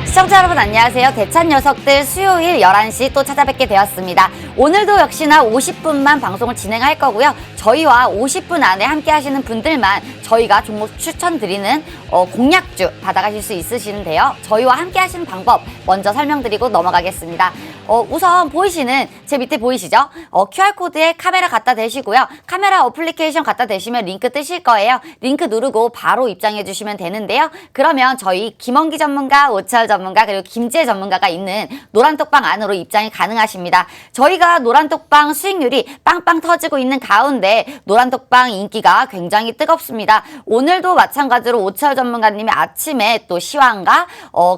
시청자 여러분 안녕하세요. 대찬 녀석들 수요일 11시 또 찾아뵙게 되었습니다. 오늘도 역시나 50분만 방송을 진행할 거고요. 저희와 50분 안에 함께 하시는 분들만 저희가 종목 추천드리는 공략주 받아가실 수 있으시는데요. 저희와 함께 하시는 방법 먼저 설명드리고 넘어가겠습니다. 우선 보이시는 제 밑에 보이시죠? QR코드에 카메라 갖다 대시고요. 카메라 어플리케이션 갖다 대시면 링크 뜨실 거예요. 링크 누르고 바로 입장해 주시면 되는데요. 그러면 저희 김원기 전문가, 오철 전문가, 그리고 김재 전문가가 있는 노란톡방 안으로 입장이 가능하십니다. 저희가 노란톡방 수익률이 빵빵 터지고 있는 가운데 노란톡방 인기가 굉장히 뜨겁습니다. 오늘도 마찬가지로 오철 전문가님이 아침에 또 시황과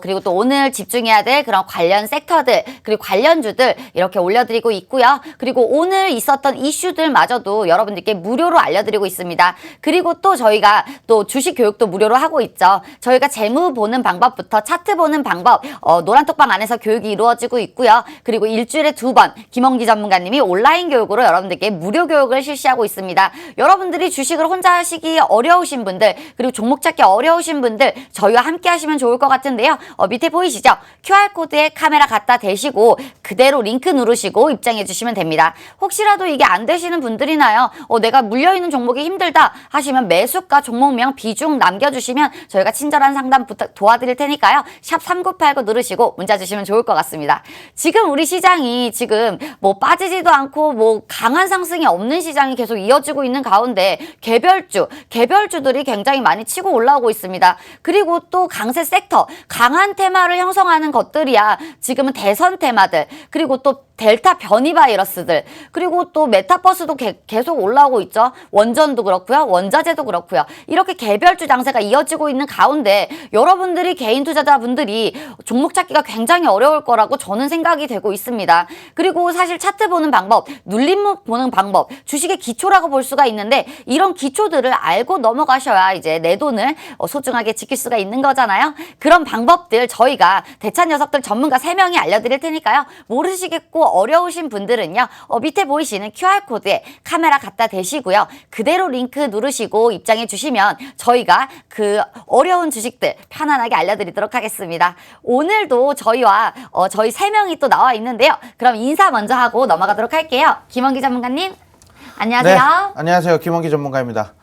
그리고 또 오늘 집중해야 될 그런 관련 섹터들 그리고 관련주들 이렇게 올려드리고 있고요. 그리고 오늘 있었던 이슈들마저도 여러분들께 무료로 알려드리고 있습니다. 그리고 또 저희가 또 주식 교육도 무료로 하고 있죠. 저희가 재무 보는 방법부터 차트 보는 방법 노란톡방 안에서 교육이 이루어지고 있고요. 그리고 일주일에 2번 김원기 전문가님이 온라인 교육으로 여러분들께 무료 교육을 실시하고 있습니다. 여러분들이 주식을 혼자 하시기 어려우신 분들 그리고 종목 찾기 어려우신 분들 저희와 함께 하시면 좋을 것 같은데요. 밑에 보이시죠? QR코드에 카메라 갖다 대시고 그대로 링크 누르시고 입장해 주시면 됩니다. 혹시라도 이게 안 되시는 분들이나요? 내가 물려있는 종목이 힘들다 하시면 매수가 종목명 비중 남겨주시면 저희가 친절한 상담 도와드릴 테니까요. 샵 3989 누르시고 문자 주시면 좋을 것 같습니다. 지금 우리 시장이 지금 뭐 빠지지도 않고 뭐 강한 상승이 없는 시장이 계속 이어지고 있는 가운데 개별주들이 굉장히 많이 치고 올라오고 있습니다. 그리고 또 강세 섹터, 강한 테마를 형성하는 것들이야 지금은 대선 테마들 그리고 또 델타 변이 바이러스들 그리고 또 메타버스도 계속 올라오고 있죠. 원전도 그렇고요. 원자재도 그렇고요. 이렇게 개별주 장세가 이어지고 있는 가운데 여러분들이 개인 투자자분들이 종목 찾기가 굉장히 어려울 거라고 저는 생각이 되고 있습니다. 그리고 사실 차트 보는 방법, 눌림목 보는 방법, 주식의 기초라고 볼 수가 있는데 이런 기초들을 알고 넘어가셔야 이제 내 돈을 소중하게 지킬 수가 있는 거잖아요. 그런 방법들 저희가 대찬 녀석들 전문가 3명이 알려드릴 테니까요. 모르시겠고 어려우신 분들은요. 밑에 보이시는 QR코드에 카메라 갖다 대시고요. 그대로 링크 누르시고 입장해 주시면 저희가 그 어려운 주식들 편안하게 알려드리도록 하겠습니다. 오늘도 저희와 저희 3명이 또 나와 있는데요. 그럼 인사 먼저 하고 넘어가도록 할게요. 김원기 전문가님 안녕하세요. 네, 안녕하세요. 김원기 전문가입니다.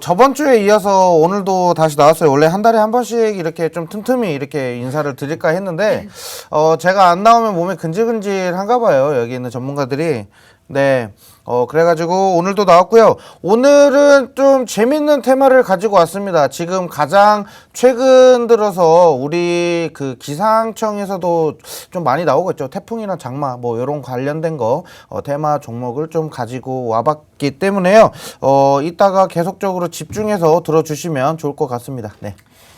저번 주에 이어서 오늘도 다시 나왔어요. 원래 한 달에 한 번씩 이렇게 좀 틈틈이 이렇게 인사를 드릴까 했는데, 제가 안 나오면 몸이 근질근질한가 봐요. 여기 있는 전문가들이. 네. 그래가지고 오늘도 나왔고요. 오늘은 좀 재밌는 테마를 가지고 왔습니다. 지금 가장 최근 들어서 우리 그 기상청에서도 좀 많이 나오고 있죠. 태풍이나 장마 뭐 이런 관련된 거 테마 종목을 좀 가지고 와봤기 때문에요. 이따가 계속적으로 집중해서 들어주시면 좋을 것 같습니다. 네.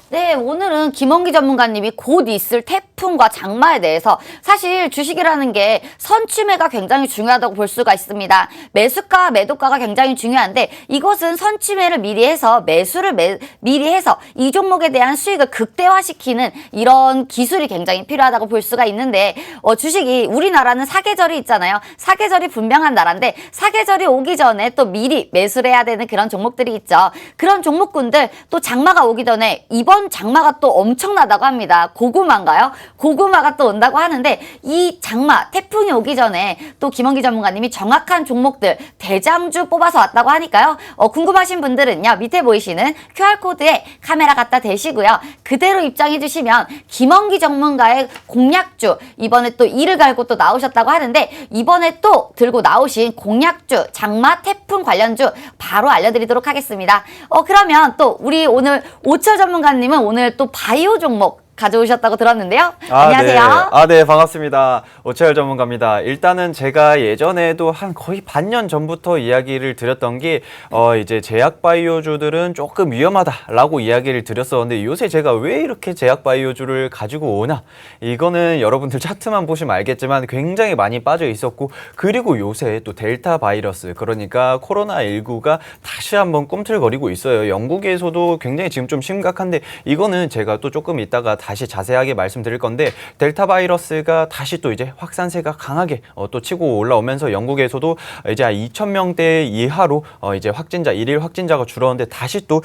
네, 오늘은 김원기 전문가님이 곧 있을 태풍과 장마에 대해서 사실 주식이라는 게 선취매가 굉장히 중요하다고 볼 수가 있습니다. 매수가, 매도가가 굉장히 중요한데 이것은 선취매를 미리 해서 매수를 미리 해서 이 종목에 대한 수익을 극대화시키는 이런 기술이 굉장히 필요하다고 볼 수가 있는데 주식이 우리나라는 사계절이 있잖아요. 사계절이 분명한 나라인데 사계절이 오기 전에 또 미리 매수를 해야 되는 그런 종목들이 있죠. 그런 종목군들 또 장마가 오기 전에 이번 장마가 또 엄청나다고 합니다. 고구마인가요? 고구마가 또 온다고 하는데 이 장마, 태풍이 오기 전에 또 김원기 전문가님이 정확한 종목들 대장주 뽑아서 왔다고 하니까요. 궁금하신 분들은요. 밑에 보이시는 QR코드에 카메라 갖다 대시고요. 그대로 입장해 주시면 김원기 전문가의 공략주 이번에 또 이를 갈고 또 나오셨다고 하는데 이번에 또 들고 나오신 공략주 장마 태풍 관련주 바로 알려드리도록 하겠습니다. 그러면 또 우리 오늘 오철 전문가님은 오늘 또 바이오 종목 가져오셨다고 들었는데요. 안녕하세요. 네, 반갑습니다. 오철 전문가입니다. 일단은 제가 예전에도 한 거의 반년 전부터 이야기를 드렸던 게 이제 제약 바이오주들은 조금 위험하다라고 이야기를 드렸었는데 요새 제가 왜 이렇게 제약 바이오주를 가지고 오나? 이거는 여러분들 차트만 보시면 알겠지만 굉장히 많이 빠져 있었고 그리고 요새 또 델타 바이러스 그러니까 코로나19가 다시 한번 꿈틀거리고 있어요. 영국에서도 굉장히 지금 좀 심각한데 이거는 제가 또 조금 이따가 다시 자세하게 말씀드릴 건데 델타 바이러스가 다시 또 이제 확산세가 강하게 또 치고 올라오면서 영국에서도 이제 2,000명대 이하로 이제 일일 확진자가 줄었는데 다시 또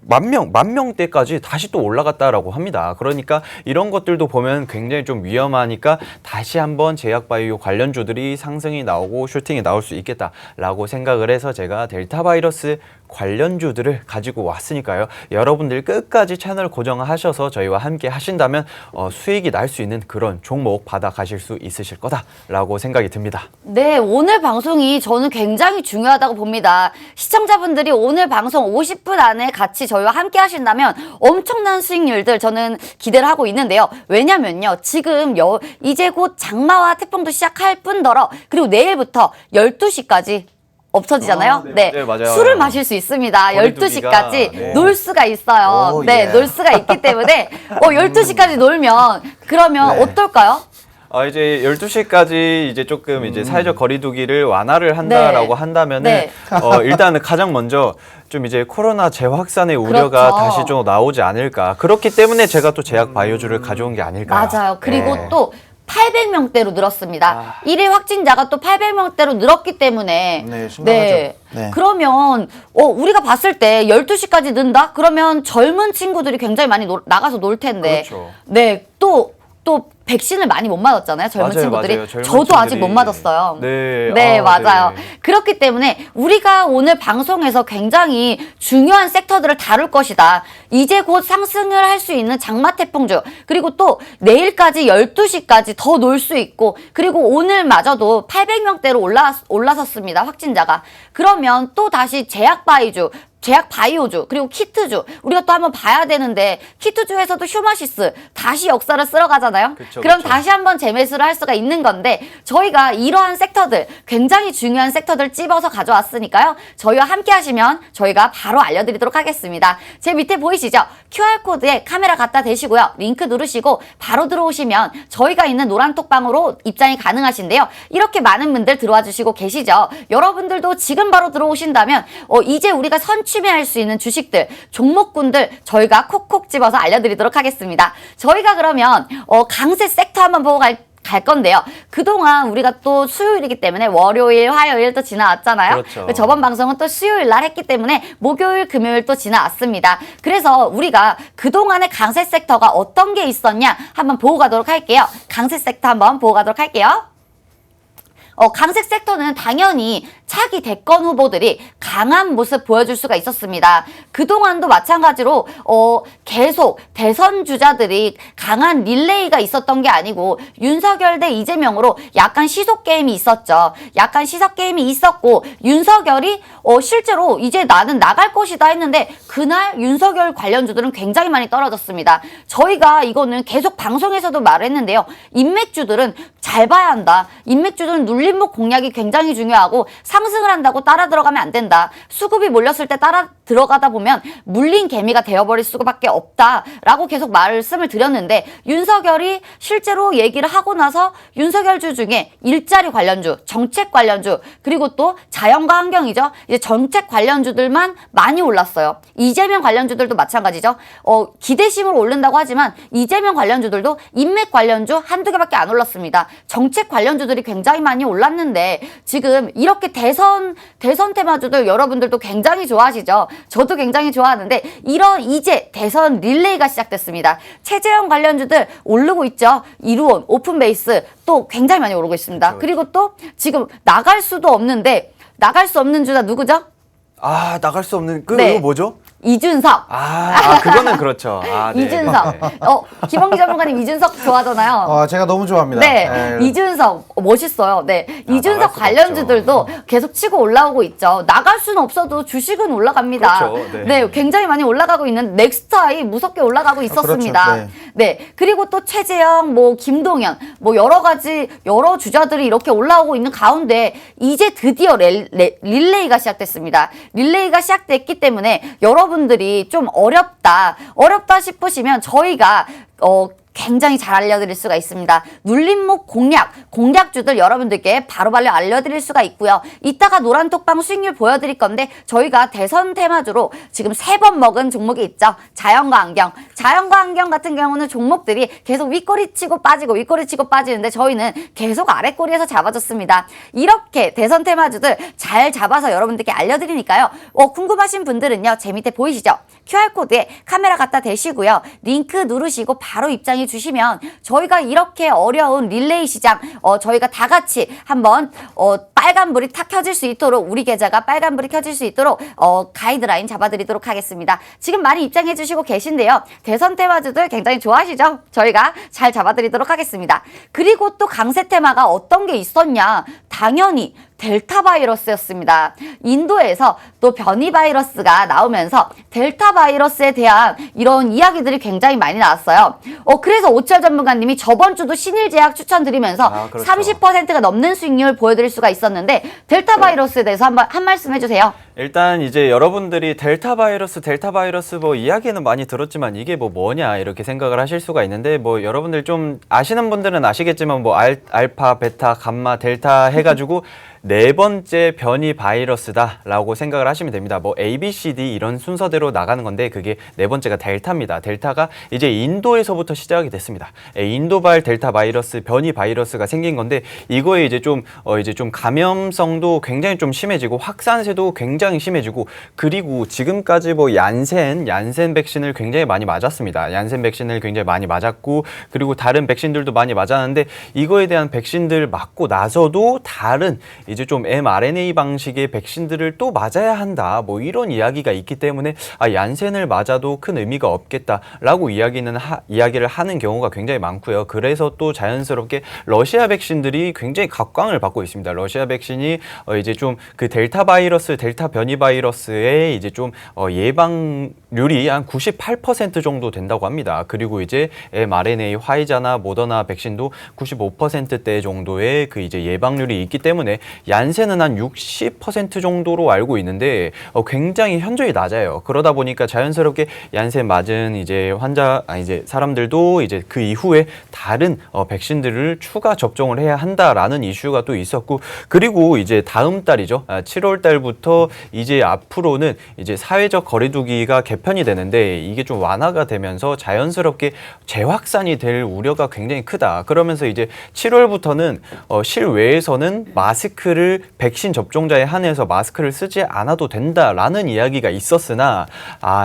만 명대까지 다시 또 올라갔다라고 합니다. 그러니까 이런 것들도 보면 굉장히 좀 위험하니까 다시 한번 제약바이오 관련주들이 상승이 나오고 슈팅이 나올 수 있겠다라고 생각을 해서 제가 델타 바이러스 관련주들을 가지고 왔으니까요. 여러분들 끝까지 채널 고정하셔서 저희와 함께 하신다면 수익이 날 수 있는 그런 종목 받아가실 수 있으실 거다라고 생각이 듭니다. 네, 오늘 방송이 저는 굉장히 중요하다고 봅니다. 시청자분들이 오늘 방송 50분 안에 같이 저희와 함께 하신다면 엄청난 수익률들 저는 기대를 하고 있는데요. 왜냐면요. 지금 이제 곧 장마와 태풍도 시작할 뿐더러 그리고 내일부터 12시까지 없어지잖아요. 네, 맞아요. 술을 마실 수 있습니다. 거리두기가, 12시까지 놀 수가 있어요. 예. 놀 수가 있기 때문에 12시까지 놀면 그러면 네. 어떨까요? 이제 12시까지 이제 조금 이제 사회적 거리두기를 완화를 한다라고 한다면은 네. 일단은 가장 먼저 좀 이제 코로나 재확산의 우려가 그렇죠. 다시 좀 나오지 않을까. 그렇기 때문에 제가 또 제약 바이오주를 가져온 게 아닐까요? 맞아요. 그리고 네. 또 800명대로 늘었습니다. 일일 확진자가 또 800명대로 늘었기 때문에 네, 심각하죠. 네. 그러면 우리가 봤을 때 12시까지 는다? 그러면 젊은 친구들이 굉장히 많이 나가서 놀 텐데. 그렇죠. 네. 또 백신을 많이 못 맞았잖아요. 젊은 맞아요, 친구들이. 맞아요. 젊은 저도 아직 친구들이. 못 맞았어요. 네. 맞아요. 네. 그렇기 때문에 우리가 오늘 방송에서 굉장히 중요한 섹터들을 다룰 것이다. 이제 곧 상승을 할 수 있는 장마 태풍주, 그리고 또 내일까지 12시까지 더 놀 수 있고, 그리고 오늘마저도 800명대로 올라섰습니다. 확진자가. 그러면 또 다시 제약 바이오주, 그리고 키트주, 우리가 또 한번 봐야 되는데, 키트주에서도 휴마시스 다시 역사를 쓸어 가잖아요. 그럼 그쵸. 다시 한번 재매수를 할 수가 있는 건데, 저희가 이러한 섹터들, 굉장히 중요한 섹터들 찝어서 가져왔으니까요. 저희와 함께 하시면 저희가 바로 알려드리도록 하겠습니다. 제 밑에 보이시죠? QR코드에 카메라 갖다 대시고요. 링크 누르시고 바로 들어오시면 저희가 있는 노란톡방으로 입장이 가능하신데요. 이렇게 많은 분들 들어와 주시고 계시죠? 여러분들도 지금 바로 들어오신다면 이제 우리가 선취매할 수 있는 주식들, 종목군들 저희가 콕콕 집어서 알려드리도록 하겠습니다. 저희가 그러면 강세 섹터 한번 보고 갈 건데요. 그동안 우리가 또 수요일이기 때문에 월요일, 화요일 또 지나왔잖아요. 그렇죠. 저번 방송은 또 수요일 날 했기 때문에 목요일, 금요일 또 지나왔습니다. 그래서 우리가 그동안의 강세 섹터가 어떤 게 있었냐 한번 보고 가도록 할게요. 강세 섹터 한번 보고 가도록 할게요. 강세 섹터는 당연히 차기 대권 후보들이 강한 모습 보여줄 수가 있었습니다. 그동안도 마찬가지로 계속 대선 주자들이 강한 릴레이가 있었던 게 아니고 윤석열 대 이재명으로 약간 시속 게임이 있었죠. 약간 시속 게임이 있었고 윤석열이 실제로 이제 나는 나갈 것이다 했는데 그날 윤석열 관련주들은 굉장히 많이 떨어졌습니다. 저희가 이거는 계속 방송에서도 말했는데요. 인맥주들은 잘 봐야 한다. 인맥주들은 눌림목 공략이 굉장히 중요하고 상승을 한다고 따라 들어가면 안 된다. 수급이 몰렸을 때 따라 들어가다 보면 물린 개미가 되어버릴 수밖에 없다라고 계속 말씀을 드렸는데 윤석열이 실제로 얘기를 하고 나서 윤석열주 중에 일자리 관련주, 정책 관련주, 그리고 또 자연과 환경이죠. 이제 정책 관련주들만 많이 올랐어요. 이재명 관련주들도 마찬가지죠. 기대심으로 오른다고 하지만 이재명 관련주들도 인맥 관련주 한두 개밖에 안 올랐습니다. 정책 관련주들이 굉장히 많이 올랐는데 지금 이렇게 대선 테마주들 여러분들도 굉장히 좋아하시죠. 저도 굉장히 좋아하는데 이런 이제 대선 릴레이가 시작됐습니다. 최재형 관련주들 오르고 있죠. 이루온, 오픈베이스 또 굉장히 많이 오르고 있습니다. 그렇죠. 그리고 또 지금 나갈 수도 없는데 나갈 수 없는 주자 누구죠? 나갈 수 없는 네. 이거 뭐죠? 이준석. 그거는 그렇죠. 네, 이준석. 네. 김원기 전문가님 이준석 좋아하잖아요. 제가 너무 좋아합니다. 네, 이준석 멋있어요. 네, 이준석 수가 관련주들도 계속 치고 올라오고 있죠. 나갈 수는 없어도 주식은 올라갑니다. 그렇죠. 네, 굉장히 많이 올라가고 있는 넥스트아이 무섭게 올라가고 있었습니다. 그렇죠. 네, 그리고 또 최재형, 김동연, 여러 가지 여러 주자들이 이렇게 올라오고 있는 가운데 이제 드디어 릴레이가 시작됐습니다. 릴레이가 시작됐기 때문에 여러분들이 좀 어렵다 싶으시면 저희가 굉장히 잘 알려드릴 수가 있습니다. 눌림목 공략주들 여러분들께 바로바로 알려드릴 수가 있고요. 이따가 노란톡방 수익률 보여드릴 건데 저희가 대선 테마주로 지금 3번 먹은 종목이 있죠. 자연과 안경. 자연과 안경 같은 경우는 종목들이 계속 윗꼬리 치고 빠지고 윗꼬리 치고 빠지는데 저희는 계속 아랫꼬리에서 잡아줬습니다. 이렇게 대선 테마주들 잘 잡아서 여러분들께 알려드리니까요. 궁금하신 분들은요. 제 밑에 보이시죠? QR코드에 카메라 갖다 대시고요. 링크 누르시고 바로 입장해 주시면 저희가 이렇게 어려운 릴레이 시장 저희가 다 같이 한번 빨간불이 탁 켜질 수 있도록 우리 계좌가 빨간불이 켜질 수 있도록 가이드라인 잡아드리도록 하겠습니다. 지금 많이 입장해 주시고 계신데요. 대선 테마주들 굉장히 좋아하시죠? 저희가 잘 잡아드리도록 하겠습니다. 그리고 또 강세 테마가 어떤 게 있었냐? 당연히 델타 바이러스였습니다. 인도에서 또 변이 바이러스가 나오면서 델타 바이러스에 대한 이런 이야기들이 굉장히 많이 나왔어요. 그래서 오철 전문가님이 저번 주도 신일제약 추천드리면서 그렇죠. 30%가 넘는 수익률 보여드릴 수가 있었는데 델타 바이러스에 대해서 한 말씀 해주세요. 일단 이제 여러분들이 델타 바이러스 뭐 이야기는 많이 들었지만 이게 뭐냐 이렇게 생각을 하실 수가 있는데 여러분들 좀 아시는 분들은 아시겠지만 알파, 베타, 감마, 델타 해가지고 4번째 변이 바이러스다라고 생각을 하시면 됩니다. A, B, C, D 이런 순서대로 나가는 건데 그게 4번째가 델타입니다. 델타가 이제 인도에서부터 시작이 됐습니다. 인도발 델타 바이러스, 변이 바이러스가 생긴 건데 이거에 이제 좀 감염성도 굉장히 좀 심해지고 확산세도 굉장히 심해지고 그리고 지금까지 얀센 백신을 굉장히 많이 맞았습니다. 얀센 백신을 굉장히 많이 맞았고 그리고 다른 백신들도 많이 맞았는데 이거에 대한 백신들 맞고 나서도 다른 이제 좀 mRNA 방식의 백신들을 또 맞아야 한다. 이런 이야기가 있기 때문에 얀센을 맞아도 큰 의미가 없겠다라고 이야기를 하는 경우가 굉장히 많고요. 그래서 또 자연스럽게 러시아 백신들이 굉장히 각광을 받고 있습니다. 러시아 백신이 이제 좀 그 델타 변이 바이러스의 이제 좀 예방률이 한 98% 정도 된다고 합니다. 그리고 이제 mRNA 화이자나 모더나 백신도 95%대 정도의 그 이제 예방률이 있기 때문에 얀센은 한 60% 정도로 알고 있는데 굉장히 현저히 낮아요. 그러다 보니까 자연스럽게 얀센 맞은 이제 이제 사람들도 이제 그 이후에 다른 백신들을 추가 접종을 해야 한다라는 이슈가 또 있었고 그리고 이제 다음 달이죠. 7월 달부터 이제 앞으로는 이제 사회적 거리두기가 개편이 되는데 이게 좀 완화가 되면서 자연스럽게 재확산이 될 우려가 굉장히 크다. 그러면서 이제 7월부터는 실외에서는 마스크를 백신 접종자에 한해서 마스크를 쓰지 않아도 된다라는 이야기가 있었으나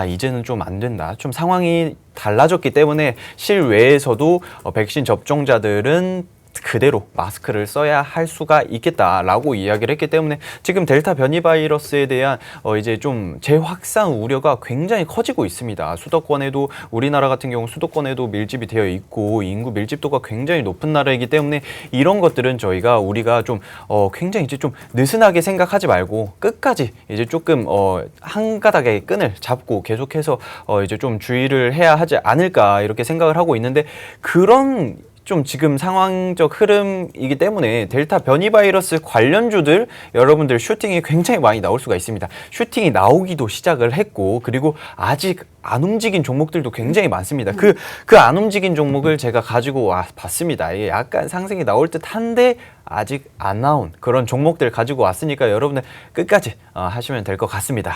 이제는 좀 안 된다. 좀 상황이 달라졌기 때문에 실외에서도 백신 접종자들은 그대로 마스크를 써야 할 수가 있겠다라고 이야기를 했기 때문에 지금 델타 변이 바이러스에 대한 이제 좀 재확산 우려가 굉장히 커지고 있습니다. 수도권에도 우리나라 같은 경우 수도권에도 밀집이 되어 있고 인구 밀집도가 굉장히 높은 나라이기 때문에 이런 것들은 우리가 좀 굉장히 이제 좀 느슨하게 생각하지 말고 끝까지 이제 조금 한 가닥의 끈을 잡고 계속해서 이제 좀 주의를 해야 하지 않을까 이렇게 생각을 하고 있는데 그런 좀 지금 상황적 흐름이기 때문에 델타 변이 바이러스 관련주들 여러분들 슈팅이 굉장히 많이 나올 수가 있습니다. 슈팅이 나오기도 시작을 했고 그리고 아직 안 움직인 종목들도 굉장히 많습니다. 그 안 움직인 종목을 제가 가지고 봤습니다. 이게 약간 상승이 나올 듯한데 아직 안 나온 그런 종목들 가지고 왔으니까 여러분들 끝까지 하시면 될 것 같습니다.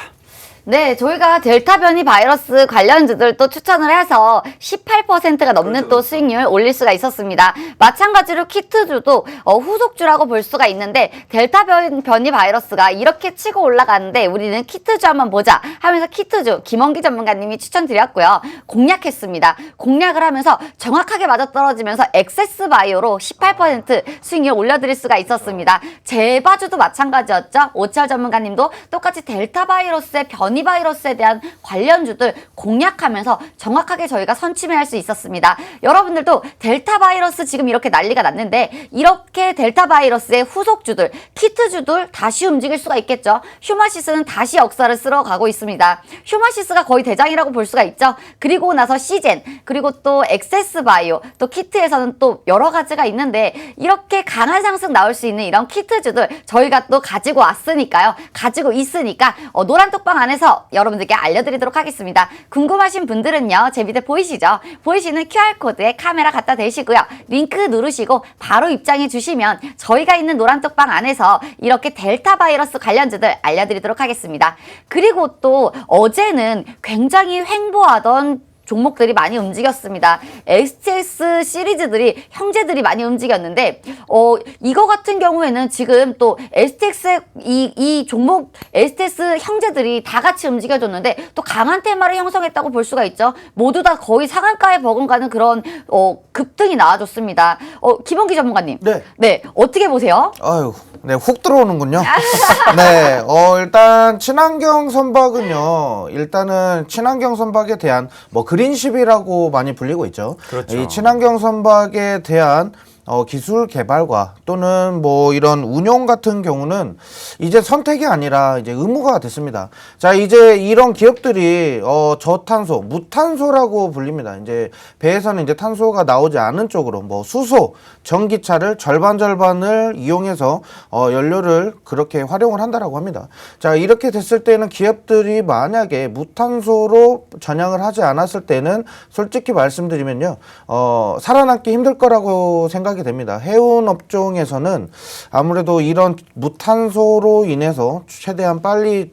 네, 저희가 델타 변이 바이러스 관련주들 또 추천을 해서 18%가 넘는 또 수익률 올릴 수가 있었습니다. 마찬가지로 키트주도 후속주라고 볼 수가 있는데 델타 변이 바이러스가 이렇게 치고 올라가는데 우리는 키트주 한번 보자 하면서 키트주 김원기 전문가님이 추천드렸고요. 공략했습니다. 공략을 하면서 정확하게 맞아떨어지면서 엑세스바이오로 18% 수익률 올려드릴 수가 있었습니다. 제바주도 마찬가지였죠. 오철 전문가님도 똑같이 델타 바이러스의 변이 바이러스에 대한 관련주들 공략하면서 정확하게 저희가 선취매할 수 있었습니다. 여러분들도 델타 바이러스 지금 이렇게 난리가 났는데 이렇게 델타 바이러스의 후속주들, 키트주들 다시 움직일 수가 있겠죠. 휴마시스는 다시 역사를 쓸어가고 있습니다. 휴마시스가 거의 대장이라고 형성했다고 볼 수가 있죠. 그리고 나서 시젠, 그리고 또 엑세스바이오, 또 키트에서는 또 여러 가지가 있는데 이렇게 강한 상승 나올 수 있는 이런 키트주들 저희가 또 가지고 왔으니까요. 가지고 있으니까 노란톡방 안에서 여러분들께 알려드리도록 하겠습니다. 궁금하신 분들은요. 제 밑에 보이시죠? 보이시는 QR코드에 카메라 갖다 대시고요. 링크 누르시고 바로 입장해 주시면 저희가 있는 노란톡방 안에서 이렇게 델타 바이러스 관련주들 알려드리도록 하겠습니다. 그리고 또 어제는 굉장히 횡보하던 종목들이 많이 움직였습니다. STS 시리즈들이 형제들이 많이 움직였는데 이거 같은 경우에는 지금 또 STX 이 종목 STS 형제들이 다 같이 움직여줬는데 또 강한 테마를 형성했다고 볼 수가 있죠. 모두 다 거의 상한가에 버금가는 그런 급등이 나와줬습니다. 김원기 전문가님, 네 어떻게 보세요? 아유, 네, 훅 들어오는군요. 네, 일단 친환경 선박은요. 일단은 친환경 선박에 대한 뭐 그린십이라고 많이 불리고 있죠. 그렇죠. 이 친환경 선박에 대한 기술 개발과 또는 뭐 이런 운용 같은 경우는 이제 선택이 아니라 이제 의무가 됐습니다. 자, 이제 이런 기업들이 저탄소, 무탄소라고 불립니다. 이제 배에서는 이제 탄소가 나오지 않은 쪽으로 뭐 수소, 전기차를 절반을 이용해서 연료를 그렇게 활용을 한다라고 합니다. 자, 이렇게 됐을 때는 기업들이 만약에 무탄소로 전향을 하지 않았을 때는 솔직히 말씀드리면요. 살아남기 힘들 거라고 생각이 됩니다. 해운 업종에서는 아무래도 이런 무탄소로 인해서 최대한 빨리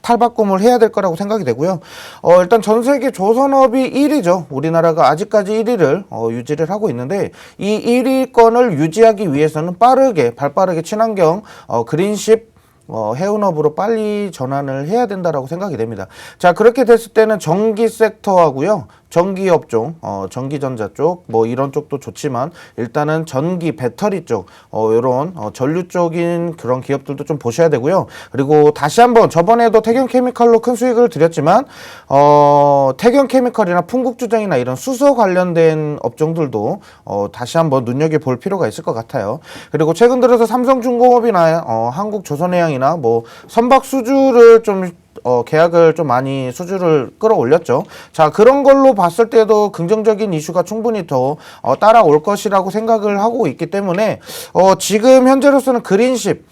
탈바꿈을 해야 될 거라고 생각이 되고요. 일단 전 세계 조선업이 1위죠. 우리나라가 아직까지 1위를 유지를 하고 있는데 이 1위권을 유지하기 위해서는 발빠르게 친환경 그린십 해운업으로 빨리 전환을 해야 된다라고 생각이 됩니다. 자, 그렇게 됐을 때는 전기 섹터하고요. 전기 업종, 전기전자 쪽, 뭐 이런 쪽도 좋지만 일단은 전기 배터리 쪽, 요런 전류 쪽인 그런 기업들도 좀 보셔야 되고요. 그리고 다시 한번 저번에도 태경케미칼로 큰 수익을 드렸지만 태경케미칼이나 풍국주정이나 이런 수소 관련된 업종들도 다시 한번 눈여겨볼 필요가 있을 것 같아요. 그리고 최근 들어서 삼성중공업이나 한국조선해양이나 뭐 선박 수주를 좀 계약을 좀 많이 수주를 끌어올렸죠. 자, 그런 걸로 봤을 때도 긍정적인 이슈가 충분히 더 따라올 것이라고 생각을 하고 있기 때문에 지금 현재로서는 그린십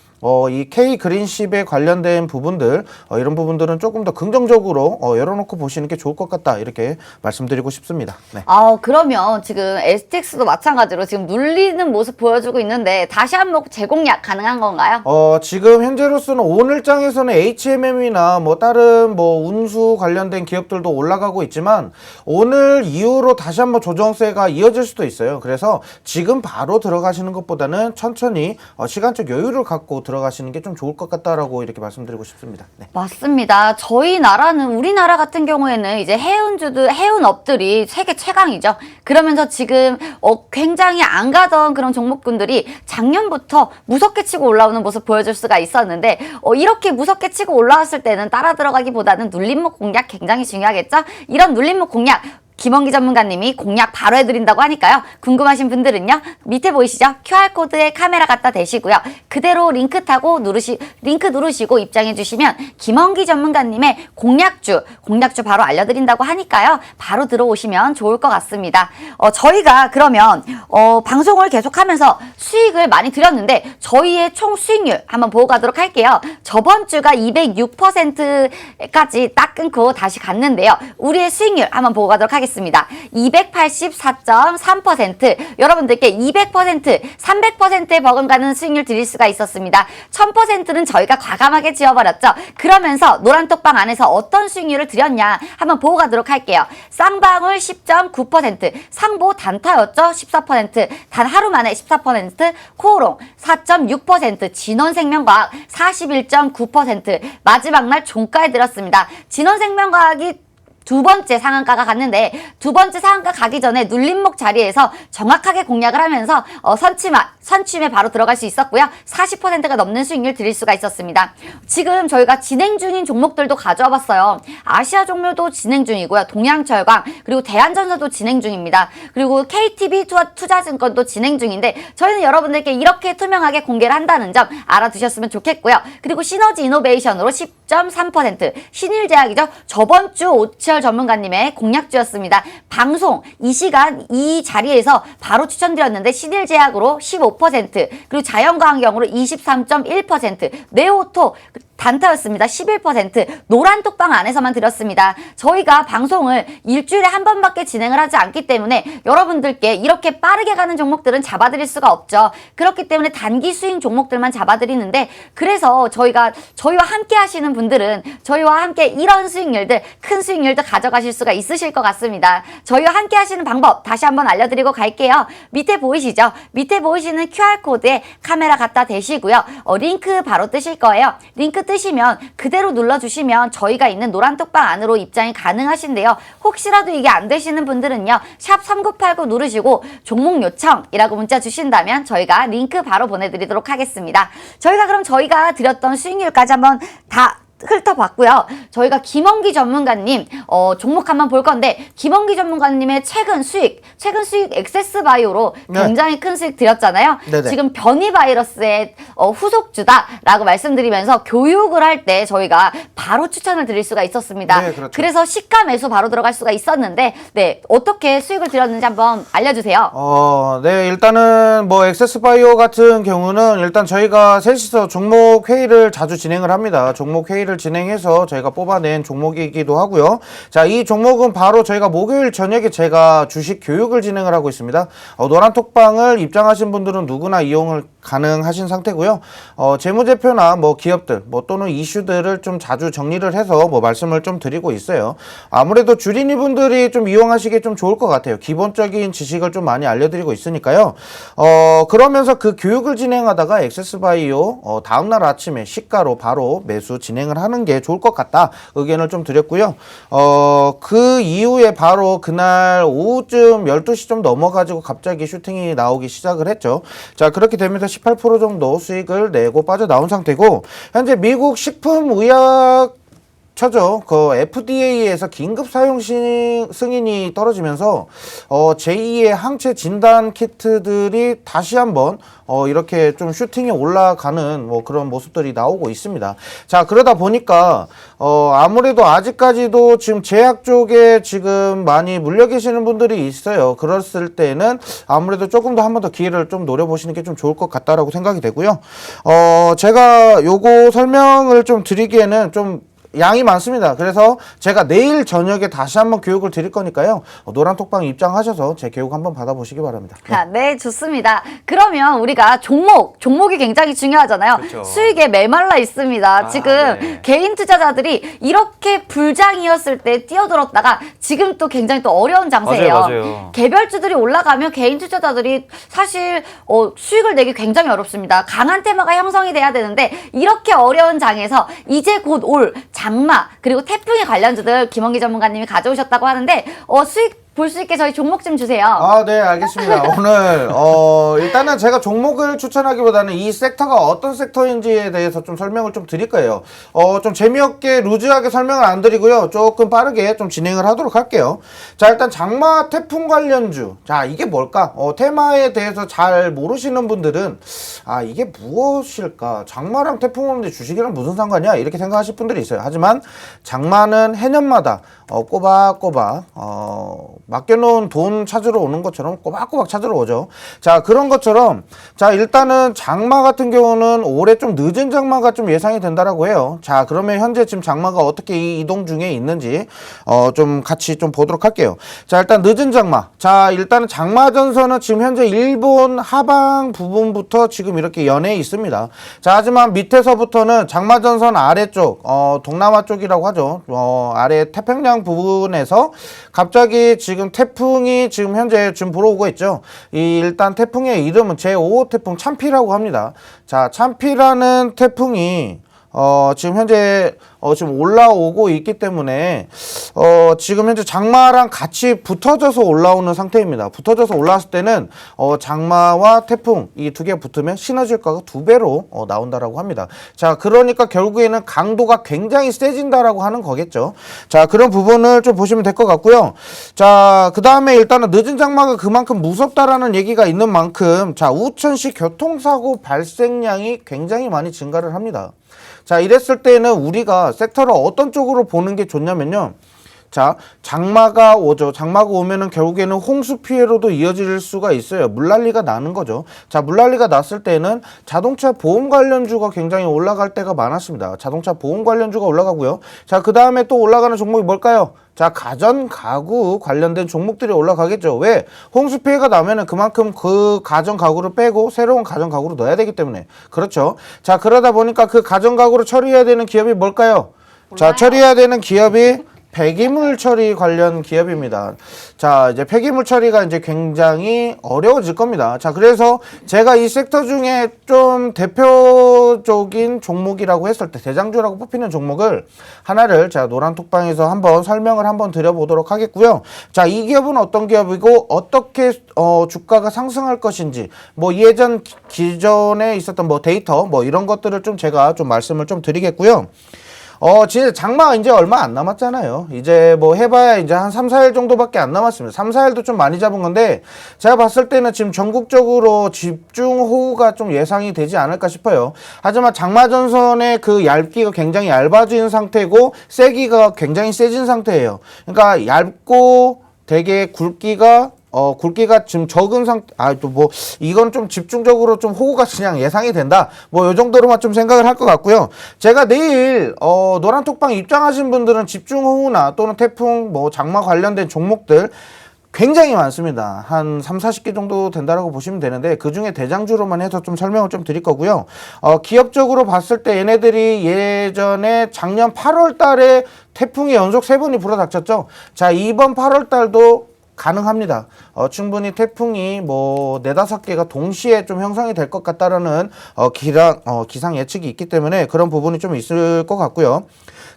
이 K 그린십에 관련된 부분들 이런 부분들은 조금 더 긍정적으로 열어놓고 보시는 게 좋을 것 같다 이렇게 말씀드리고 싶습니다. 네. 그러면 지금 STX도 마찬가지로 지금 눌리는 모습 보여주고 있는데 다시 한번 재공략 가능한 건가요? 지금 현재로서는 오늘장에서는 HMM이나 뭐 다른 뭐 운수 관련된 기업들도 올라가고 있지만 오늘 이후로 다시 한번 조정세가 이어질 수도 있어요. 그래서 지금 바로 들어가시는 것보다는 천천히 시간적 여유를 갖고 들어가시는 게 좀 좋을 것 같다라고 이렇게 말씀드리고 싶습니다. 네. 맞습니다. 우리나라 같은 경우에는 이제 해운업들이 세계 최강이죠. 그러면서 지금 굉장히 안 가던 그런 종목군들이 작년부터 무섭게 치고 올라오는 모습 보여줄 수가 있었는데 이렇게 무섭게 치고 올라왔을 때는 따라 들어가기보다는 눌림목 공략 굉장히 중요하겠죠. 이런 눌림목 공략 김원기 전문가님이 공략 바로 해드린다고 하니까요. 궁금하신 분들은요. 밑에 보이시죠? QR코드에 카메라 갖다 대시고요. 그대로 링크 누르시고 입장해 주시면 김원기 전문가님의 공략주 바로 알려드린다고 하니까요. 바로 들어오시면 좋을 것 같습니다. 저희가 그러면 방송을 계속하면서 수익을 많이 드렸는데 저희의 총 수익률 한번 보고 가도록 할게요. 저번 주가 206%까지 딱 끊고 다시 갔는데요. 우리의 수익률 한번 보고 가도록 하겠습니다. 284.3%. 여러분들께 200%, 300%에 버금가는 수익률 드릴 수가 있었습니다. 1000%는 저희가 과감하게 지어버렸죠. 그러면서 노란톡방 안에서 어떤 수익률을 드렸냐 한번 보고 가도록 할게요. 쌍방울 10.9%, 상보 단타였죠. 14%, 단 하루 만에 14%, 코오롱 4.6%, 진원생명과학 41.9%, 마지막 날 종가에 들었습니다. 진원생명과학이 두 번째 상한가가 갔는데 두 번째 상한가 가기 전에 눌림목 자리에서 정확하게 공략을 하면서 선취매 바로 들어갈 수 있었고요. 40%가 넘는 수익률 드릴 수가 있었습니다. 지금 저희가 진행 중인 종목들도 가져와 봤어요. 아시아 종묘도 진행 중이고요. 동양철강 그리고 대한전서도 진행 중입니다. 그리고 KTB 투자증권도 진행 중인데 저희는 여러분들께 이렇게 투명하게 공개를 한다는 점 알아두셨으면 좋겠고요. 그리고 시너지 이노베이션으로 6.3%. 신일제약이죠. 저번 주 오치열 전문가님의 공약주였습니다. 방송 이 시간 이 자리에서 바로 추천드렸는데 신일제약으로 15%, 그리고 자연과학경으로 23.1%, 네오토 단타였습니다. 11%, 노란톡방 안에서만 드렸습니다. 저희가 방송을 일주일에 한 번밖에 진행을 하지 않기 때문에 여러분들께 이렇게 빠르게 가는 종목들은 잡아드릴 수가 없죠. 그렇기 때문에 단기 스윙 종목들만 잡아드리는데, 그래서 저희와 함께 하시는 분들은 저희와 함께 이런 수익률들, 큰 수익률도 가져가실 수가 있으실 것 같습니다. 저희와 함께 하시는 방법 다시 한번 알려드리고 갈게요. 밑에 보이시죠? 밑에 보이시는 QR코드에 카메라 갖다 대시고요. 링크 바로 뜨실 거예요. 링크 뜨시면 그대로 눌러주시면 저희가 있는 노란톡방 안으로 입장이 가능하신데요. 혹시라도 이게 안 되시는 분들은요, 샵 3989 누르시고 종목 요청이라고 문자 주신다면 저희가 링크 바로 보내드리도록 하겠습니다. 저희가 드렸던 수익률까지 한번 다 훑어봤고요. 저희가 김원기 전문가님 종목 한번 볼 건데, 김원기 전문가님의 최근 수익 액세스바이오로 네. 굉장히 큰 수익 드렸잖아요. 네네. 지금 변이바이러스의 후속주다라고 말씀드리면서 교육을 할 때 저희가 바로 추천을 드릴 수가 있었습니다. 네, 그렇죠. 그래서 시가 매수 바로 들어갈 수가 있었는데, 네, 어떻게 수익을 드렸는지 한번 알려주세요. 네, 일단은 뭐 액세스바이오 같은 경우는 일단 저희가 셋이서 종목 회의를 자주 진행을 합니다. 종목 회의를 진행해서 저희가 뽑아낸 종목이기도 하고요. 자, 이 종목은 바로 저희가 목요일 저녁에 제가 주식 교육을 진행을 하고 있습니다. 노란톡방을 입장하신 분들은 누구나 이용을 가능하신 상태고요. 재무제표나 뭐 기업들 또는 이슈들을 좀 자주 정리를 해서 뭐 말씀을 좀 드리고 있어요. 아무래도 주린이 분들이 좀 이용하시기 좀 좋을 것 같아요. 기본적인 지식을 좀 많이 알려드리고 있으니까요. 그러면서 그 교육을 진행하다가 액세스바이오 다음날 아침에 시가로 바로 매수 진행을 하는 게 좋을 것 같다 의견을 좀 드렸고요. 그 이후에 바로 그날 오후쯤 12시 좀 넘어가지고 갑자기 슈팅이 나오기 시작을 했죠. 자, 그렇게 되면서 18% 정도 수익을 내고 빠져나온 상태고, 현재 미국 식품의약 그 FDA에서 긴급 사용 승인이 떨어지면서 제2의 항체 진단 키트들이 다시 한번 이렇게 좀 슈팅이 올라가는 뭐 그런 모습들이 나오고 있습니다. 자, 그러다 보니까 아무래도 아직까지도 지금 제약 쪽에 지금 많이 물려 계시는 분들이 있어요. 그랬을 때는 아무래도 조금 더 한 번 더 기회를 좀 노려보시는 게 좀 좋을 것 같다라고 생각이 되고요. 제가 요거 설명을 좀 드리기에는 좀 양이 많습니다. 그래서 제가 내일 저녁에 다시 한번 교육을 드릴 거니까요. 노란톡방 입장하셔서 제 교육 한번 받아보시기 바랍니다. 네, 좋습니다. 그러면 우리가 종목이 굉장히 중요하잖아요. 그렇죠. 수익에 메말라 있습니다. 지금 네. 개인 투자자들이 이렇게 불장이었을 때 뛰어들었다가 지금 또 굉장히 또 어려운 장세예요. 맞아요. 개별주들이 올라가면 개인 투자자들이 사실 수익을 내기 굉장히 어렵습니다. 강한 테마가 형성이 돼야 되는데, 이렇게 어려운 장에서 이제 곧 올 장마 그리고 태풍의 관련주들 김원기 전문가님이 가져오셨다고 하는데, 수익 볼 수 있게 저희 종목 좀 주세요. 네, 알겠습니다. 오늘 일단은 제가 종목을 추천하기보다는 이 섹터가 어떤 섹터인지에 대해서 좀 설명을 좀 드릴 거예요. 좀 재미없게 루즈하게 설명을 안 드리고요. 조금 빠르게 좀 진행을 하도록 할게요. 자, 일단 장마 태풍 관련주. 자, 이게 뭘까? 테마에 대해서 잘 모르시는 분들은 이게 무엇일까? 장마랑 태풍 오는데 주식이랑 무슨 상관이야? 이렇게 생각하실 분들이 있어요. 하지만 장마는 해년마다 꼬박꼬박 맡겨놓은 돈 찾으러 오는 것처럼 꼬박꼬박 찾으러 오죠. 자, 그런 것처럼, 자, 일단은 장마 같은 경우는 올해 좀 늦은 장마가 좀 예상이 된다라고 해요. 자, 그러면 현재 지금 장마가 어떻게 이동 중에 있는지 좀 같이 좀 보도록 할게요. 자, 일단 늦은 장마. 자, 일단은 장마 전선은 지금 현재 일본 하방 부분부터 지금 이렇게 연해 있습니다. 자, 하지만 밑에서부터는 장마 전선 아래쪽, 동남아 쪽이라고 하죠. 아래 태평양 부분에서 갑자기 지금 태풍이 지금 현재 지금 불어오고 있죠. 일단 태풍의 이름은 제5호 태풍 참피라고 합니다. 자, 참피라는 태풍이 지금 현재 지금 올라오고 있기 때문에 지금 현재 장마랑 같이 붙어져서 올라오는 상태입니다. 붙어져서 올라왔을 때는 장마와 태풍 이 두 개 붙으면 시너지 효과가 2배로 나온다라고 합니다. 자, 그러니까 결국에는 강도가 굉장히 세진다라고 하는 거겠죠. 자, 그런 부분을 좀 보시면 될 것 같고요. 자, 그 다음에 일단은 늦은 장마가 그만큼 무섭다라는 얘기가 있는 만큼, 자, 우천시 교통사고 발생량이 굉장히 많이 증가를 합니다. 자, 이랬을 때는 우리가 섹터를 어떤 쪽으로 보는 게 좋냐면요. 자, 장마가 오죠. 장마가 오면은 결국에는 홍수 피해로도 이어질 수가 있어요. 물난리가 나는 거죠. 자, 물난리가 났을 때는 자동차 보험 관련주가 굉장히 올라갈 때가 많았습니다. 자동차 보험 관련주가 올라가고요. 자, 그 다음에 또 올라가는 종목이 뭘까요? 자, 가전, 가구 관련된 종목들이 올라가겠죠. 왜? 홍수 피해가 나면은 그만큼 그 가전, 가구를 빼고 새로운 가전, 가구를 넣어야 되기 때문에. 그렇죠. 자, 그러다 보니까 그 가전, 가구를 처리해야 되는 기업이 뭘까요? 자, 처리해야 되는 기업이 폐기물 처리 관련 기업입니다. 자, 이제 폐기물 처리가 이제 굉장히 어려워질 겁니다. 자, 그래서 제가 이 섹터 중에 좀 대표적인 종목이라고 했을 때 대장주라고 뽑히는 종목을 하나를 제가 노란톡방에서 한번 설명을 한번 드려보도록 하겠고요. 자, 이 기업은 어떤 기업이고 어떻게 주가가 상승할 것인지 뭐 예전 기존에 있었던 뭐 데이터 뭐 이런 것들을 좀 제가 좀 말씀을 좀 드리겠고요. 진짜 장마가 이제 얼마 안 남았잖아요. 이제 뭐 해봐야 이제 한 3, 4일 정도밖에 안 남았습니다. 3, 4일도 좀 많이 잡은 건데, 제가 봤을 때는 지금 전국적으로 집중호우가 좀 예상이 되지 않을까 싶어요. 하지만 장마전선의 그 얇기가 굉장히 얇아진 상태고, 세기가 굉장히 세진 상태예요. 그러니까 얇고 되게 굵기가 지금 적은 상태, 또 뭐, 이건 좀 집중적으로 좀 호우가 그냥 예상이 된다. 뭐, 요 정도로만 좀 생각을 할 것 같고요. 제가 내일, 노란톡방 입장하신 분들은 집중호우나 또는 태풍, 뭐, 장마 관련된 종목들 굉장히 많습니다. 한 3, 40개 정도 된다라고 보시면 되는데, 그 중에 대장주로만 해서 좀 설명을 좀 드릴 거고요. 기업적으로 봤을 때 얘네들이 예전에 작년 8월 달에 태풍이 연속 3번이 불어닥쳤죠. 자, 이번 8월 달도 가능합니다. 충분히 태풍이 뭐 4-5개가 동시에 좀 형성이 될 것 같다라는 기상 예측이 있기 때문에 그런 부분이 좀 있을 것 같고요.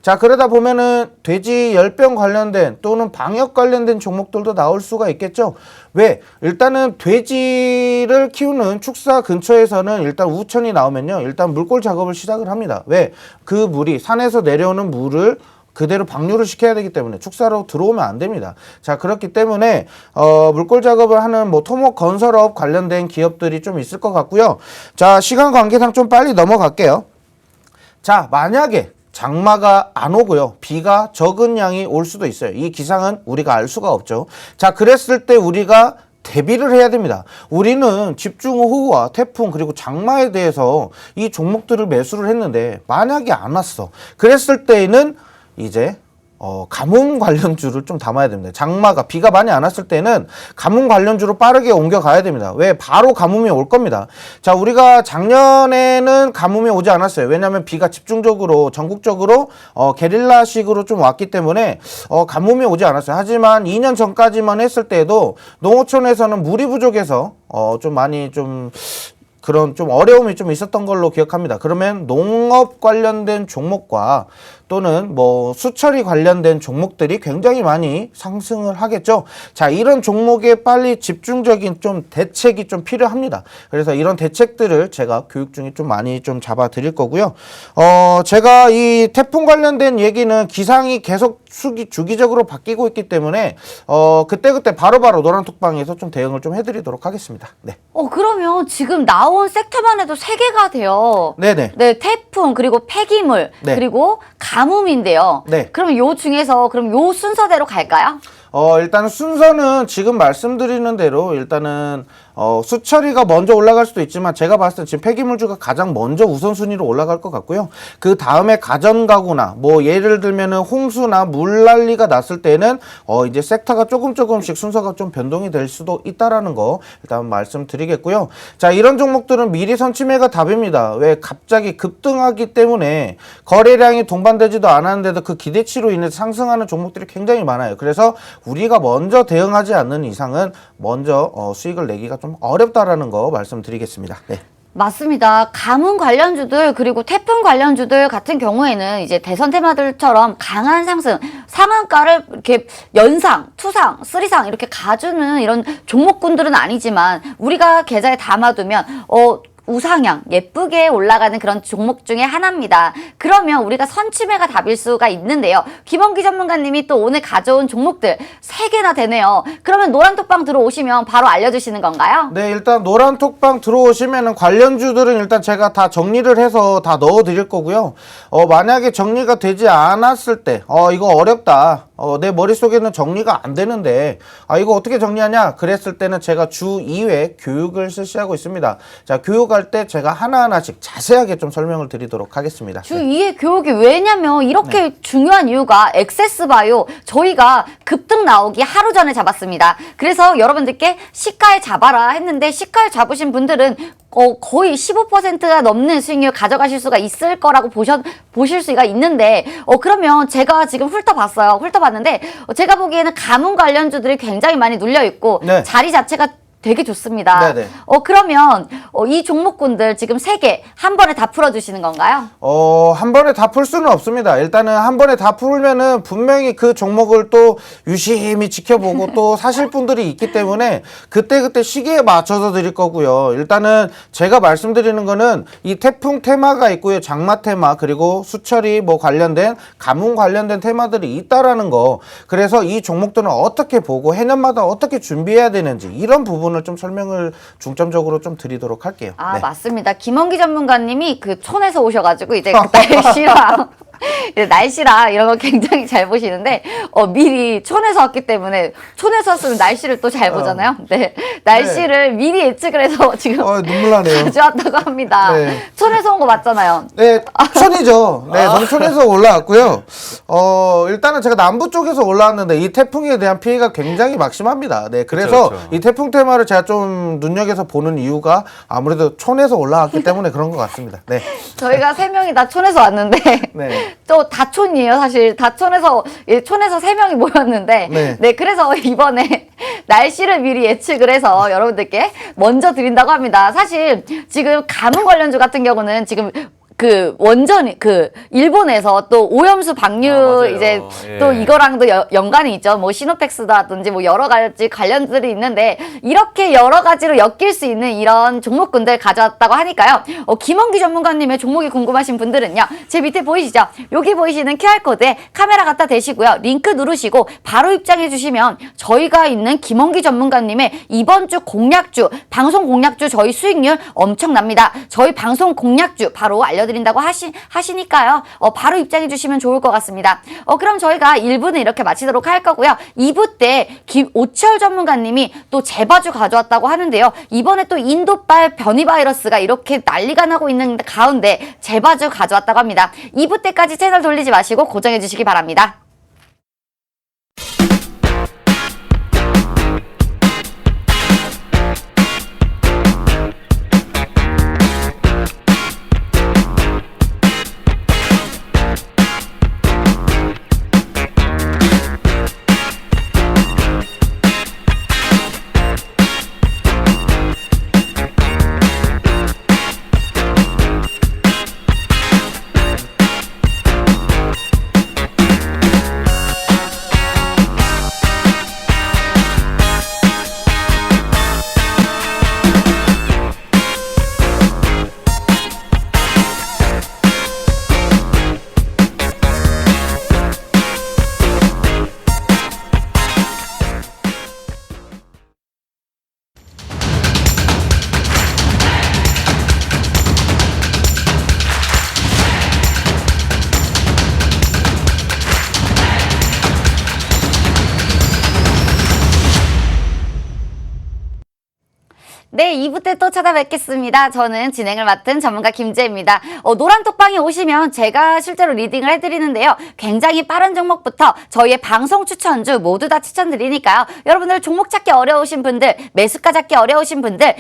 자, 그러다 보면은 돼지 열병 관련된 또는 방역 관련된 종목들도 나올 수가 있겠죠. 왜? 일단은 돼지를 키우는 축사 근처에서는 일단 우천이 나오면요, 일단 물골 작업을 시작을 합니다. 왜? 그 물이 산에서 내려오는 물을 그대로 방류를 시켜야 되기 때문에 축사로 들어오면 안 됩니다. 자, 그렇기 때문에 물골 작업을 하는 뭐 토목 건설업 관련된 기업들이 좀 있을 것 같고요. 자, 시간 관계상 좀 빨리 넘어갈게요. 자, 만약에 장마가 안 오고요, 비가 적은 양이 올 수도 있어요. 이 기상은 우리가 알 수가 없죠. 자, 그랬을 때 우리가 대비를 해야 됩니다. 우리는 집중호우와 태풍 그리고 장마에 대해서 이 종목들을 매수를 했는데 만약에 안 왔어. 그랬을 때에는 이제 가뭄 관련주를 좀 담아야 됩니다. 장마가 비가 많이 안 왔을 때는 가뭄 관련주로 빠르게 옮겨가야 됩니다. 왜? 바로 가뭄이 올 겁니다. 자, 우리가 작년에는 가뭄이 오지 않았어요. 왜냐하면 비가 집중적으로 전국적으로 게릴라식으로 좀 왔기 때문에 가뭄이 오지 않았어요. 하지만 2년 전까지만 했을 때에도 농어촌에서는 물이 부족해서 좀 많이 좀 그런 좀 어려움이 좀 있었던 걸로 기억합니다. 그러면 농업 관련된 종목과 또는 뭐 수처리 관련된 종목들이 굉장히 많이 상승을 하겠죠. 자, 이런 종목에 빨리 집중적인 좀 대책이 좀 필요합니다. 그래서 이런 대책들을 제가 교육 중에 좀 많이 좀 잡아 드릴 거고요. 제가 이 태풍 관련된 얘기는 기상이 계속 주기적으로 바뀌고 있기 때문에 그때그때 바로바로 노란톡방에서 좀 대응을 좀 해드리도록 하겠습니다. 네. 그러면 지금 나온 섹터만 해도 3개가 돼요. 네네. 네, 태풍, 그리고 폐기물, 네. 그리고 가뭄인데요. 네. 그럼 요 중에서 그럼 요 순서대로 갈까요? 일단 순서는 지금 말씀드리는 대로 일단은 수처리가 먼저 올라갈 수도 있지만 제가 봤을 때 지금 폐기물주가 가장 먼저 우선순위로 올라갈 것 같고요. 그 다음에 가전가구나 뭐 예를 들면은 홍수나 물난리가 났을 때는 이제 섹터가 조금씩 순서가 좀 변동이 될 수도 있다라는 거 일단 말씀드리겠고요. 자, 이런 종목들은 미리 선침해가 답입니다. 왜? 갑자기 급등하기 때문에 거래량이 동반되지도 않았는데도 그 기대치로 인해서 상승하는 종목들이 굉장히 많아요. 그래서 우리가 먼저 대응하지 않는 이상은 먼저 수익을 내기가 좀 어렵다라는 거 말씀드리겠습니다. 네. 맞습니다. 가뭄 관련주들 그리고 태풍 관련주들 같은 경우에는 이제 대선 테마들처럼 강한 상승, 상한가를 이렇게 연상, 투상, 쓰리상 이렇게 가주는 이런 종목군들은 아니지만 우리가 계좌에 담아두면 우상향, 예쁘게 올라가는 그런 종목 중에 하나입니다. 그러면 우리가 선취매가 답일 수가 있는데요. 김원기 전문가님이 또 오늘 가져온 종목들 3개나 되네요. 그러면 노란톡방 들어오시면 바로 알려주시는 건가요? 네, 일단 노란톡방 들어오시면은 관련주들은 일단 제가 다 정리를 해서 다 넣어드릴 거고요. 만약에 정리가 되지 않았을 때, 이거 어렵다. 내 머릿속에는 정리가 안 되는데, 이거 어떻게 정리하냐? 그랬을 때는 제가 주 2회 교육을 실시하고 있습니다. 자, 교육할 때 제가 하나하나씩 자세하게 좀 설명을 드리도록 하겠습니다. 주 2회 교육이 왜냐면 이렇게 중요한 이유가 액세스바이오 저희가 급등 나오기 하루 전에 잡았습니다. 그래서 여러분들께 시가에 잡아라 했는데 시가에 잡으신 분들은 거의 15%가 넘는 수익률 가져가실 수가 있을 거라고 보실 수가 있는데, 그러면 제가 지금 훑어봤는데, 제가 보기에는 가문 관련주들이 굉장히 많이 눌려있고, 네. 자리 자체가 되게 좋습니다. 네네. 그러면 이 종목군들 지금 3개 한 번에 다 풀어주시는 건가요? 한 번에 다 풀 수는 없습니다. 일단은 한 번에 다 풀면은 분명히 그 종목을 또 유심히 지켜보고 또 사실 분들이 있기 때문에 그때그때 시기에 맞춰서 드릴 거고요. 일단은 제가 말씀드리는 거는 이 태풍 테마가 있고요. 장마 테마 그리고 수철이 뭐 관련된 가뭄 관련된 테마들이 있다라는 거. 그래서 이 종목들은 어떻게 보고 해년마다 어떻게 준비해야 되는지 이런 부분을 좀 설명을 중점적으로 좀 드리도록 할게요. 네. 맞습니다. 김원기 전문가님이 그 촌에서 오셔가지고 이제 그 날씨랑 이런 거 굉장히 잘 보시는데 미리 촌에서 왔기 때문에 촌에서 왔으면 날씨를 또 잘 보잖아요. 네, 날씨를 미리 예측을 해서 지금 눈물 나네요. 가져왔다고 합니다. 네. 촌에서 온 거 맞잖아요. 네, 촌이죠. 네, 농촌에서 올라왔고요. 일단은 제가 남부 쪽에서 올라왔는데 이 태풍에 대한 피해가 굉장히 막심합니다. 네, 그래서 그쵸. 이 태풍 테마를 제가 좀 눈여겨서 보는 이유가 아무래도 촌에서 올라왔기 때문에 그런 것 같습니다. 네. 저희가 3명이 다 촌에서 왔는데 네. 또 다촌이에요. 사실 다촌에서 촌에서 3명이 모였는데 네. 그래서 이번에 날씨를 미리 예측을 해서 여러분들께 먼저 드린다고 합니다. 사실 지금 가뭄 관련주 같은 경우는 지금 그 원전이 일본에서 또 오염수 방류 맞아요. 이제 예. 또 이거랑도 연관이 있죠. 뭐 시노펙스라든지 뭐 여러 가지 관련들이 있는데 이렇게 여러 가지로 엮일 수 있는 이런 종목군들 가져왔다고 하니까요. 김원기 전문가님의 종목이 궁금하신 분들은요. 제 밑에 보이시죠? 여기 보이시는 QR코드에 카메라 갖다 대시고요. 링크 누르시고 바로 입장해 주시면 저희가 있는 김원기 전문가님의 이번 주 공략주, 방송 공략주 저희 수익률 엄청납니다. 저희 방송 공략주 바로 알려드립니다. 드린다고 하시니까요. 바로 입장해 주시면 좋을 것 같습니다. 그럼 저희가 1부는 이렇게 마치도록 할 거고요. 2부 때 오치열 전문가님이 또 재바주 가져왔다고 하는데요. 이번에 또 인도발 변이 바이러스가 이렇게 난리가 나고 있는 가운데 재바주 가져왔다고 합니다. 2부 때까지 채널 돌리지 마시고 고정해 주시기 바랍니다. 네, 2부 때 또 찾아뵙겠습니다. 저는 진행을 맡은 전문가 김지혜입니다. 노란톡방에 오시면 제가 실제로 리딩을 해드리는데요. 굉장히 빠른 종목부터 저희의 방송 추천주 모두 다 추천드리니까요. 여러분들 종목 찾기 어려우신 분들, 매수가 잡기 어려우신 분들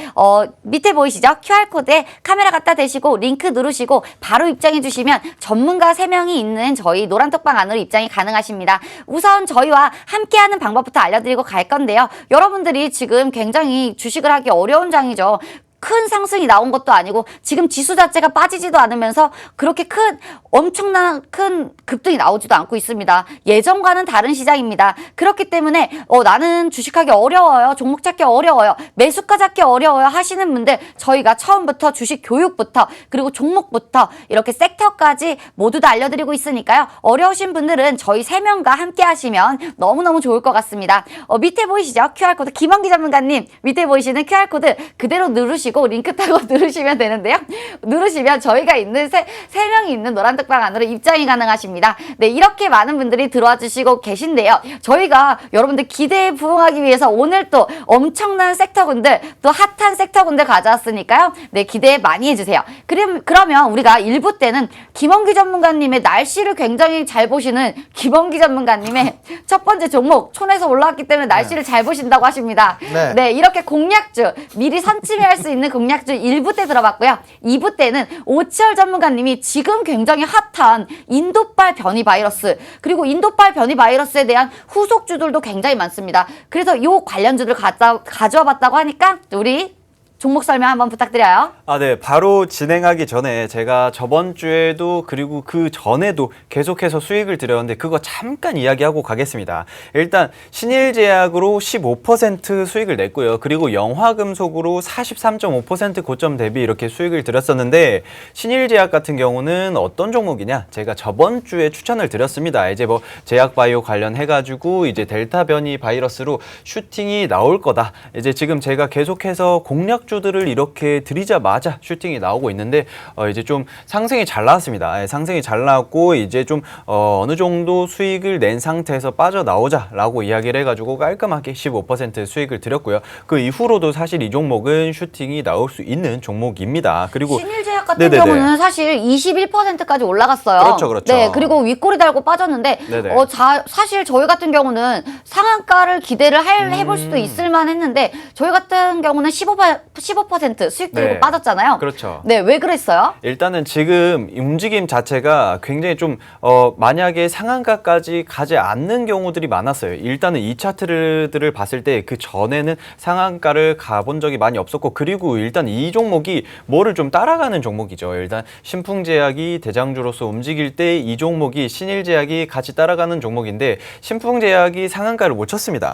밑에 보이시죠? QR코드에 카메라 갖다 대시고 링크 누르시고 바로 입장해 주시면 전문가 3명이 있는 저희 노란톡방 안으로 입장이 가능하십니다. 우선 저희와 함께하는 방법부터 알려드리고 갈 건데요. 여러분들이 지금 굉장히 주식을 하기 어려운 장이죠. 큰 상승이 나온 것도 아니고 지금 지수 자체가 빠지지도 않으면서 그렇게 엄청난 큰 급등이 나오지도 않고 있습니다. 예전과는 다른 시장입니다. 그렇기 때문에 나는 주식하기 어려워요. 종목 찾기 어려워요. 매수가 찾기 어려워요 하시는 분들 저희가 처음부터 주식 교육부터 그리고 종목부터 이렇게 섹터까지 모두 다 알려드리고 있으니까요. 어려우신 분들은 저희 3명과 함께 하시면 너무너무 좋을 것 같습니다. 밑에 보이시죠? QR코드 김원기 전문가님 밑에 보이시는 QR코드 그대로 누르시고 링크 타고 누르시면 되는데요. 누르시면 저희가 있는 3명이 있는 노란톡방 안으로 입장이 가능하십니다. 네, 이렇게 많은 분들이 들어와 주시고 계신데요. 저희가 여러분들 기대에 부응하기 위해서 오늘 또 엄청난 섹터군들 또 핫한 섹터군들 가져왔으니까요. 네, 기대 많이 해주세요. 그러면 우리가 1부 때는 김원기 전문가님의 날씨를 굉장히 잘 보시는 김원기 전문가님의 첫 번째 종목 촌에서 올라왔기 때문에 날씨를 잘 보신다고 하십니다. 네. 네, 이렇게 공략주 미리 선침해할 수 있는 공략주 1부 때 들어봤고요. 2부 때는 오치열 전문가님이 지금 굉장히 핫한 인도발 변이 바이러스 그리고 인도발 변이 바이러스에 대한 후속주들도 굉장히 많습니다. 그래서 이 관련주들 가져와 봤다고 하니까 우리 종목 설명 한번 부탁드려요. 네. 바로 진행하기 전에 제가 저번 주에도 그리고 그 전에도 계속해서 수익을 드렸는데 그거 잠깐 이야기하고 가겠습니다. 일단 신일제약으로 15% 수익을 냈고요. 그리고 영화금속으로 43.5% 고점 대비 이렇게 수익을 드렸었는데 신일제약 같은 경우는 어떤 종목이냐? 제가 저번 주에 추천을 드렸습니다. 이제 뭐 제약바이오 관련해가지고 이제 델타 변이 바이러스로 슈팅이 나올 거다. 이제 지금 제가 계속해서 공략주들을 이렇게 드리자마자 슈팅이 나오고 있는데 이제 좀 상승이 잘 나왔습니다. 상승이 잘 나왔고 이제 좀 어느 정도 수익을 낸 상태에서 빠져나오자라고 이야기를 해가지고 깔끔하게 15% 수익을 드렸고요. 그 이후로도 사실 이 종목은 슈팅이 나올 수 있는 종목입니다. 그리고 신일제약 같은 네네네. 경우는 사실 21%까지 올라갔어요. 그렇죠, 그렇죠. 네, 그리고 윗꼬리 달고 빠졌는데 네네. 사실 저희 같은 경우는 상한가를 기대를 해볼 수도 있을만 했는데 저희 같은 경우는 15% 수익 들고 네. 빠졌잖아요. 그렇죠. 네, 왜 그랬어요? 일단은 지금 움직임 자체가 굉장히 좀 만약에 상한가까지 가지 않는 경우들이 많았어요. 일단은 이 차트들을 봤을 때 그 전에는 상한가를 가본 적이 많이 없었고 그리고 일단 이 종목이 뭐를 좀 따라가는 종목이죠. 일단 신풍제약이 대장주로서 움직일 때 이 종목이 신일제약이 같이 따라가는 종목인데 신풍제약이 상한가를 못 쳤습니다.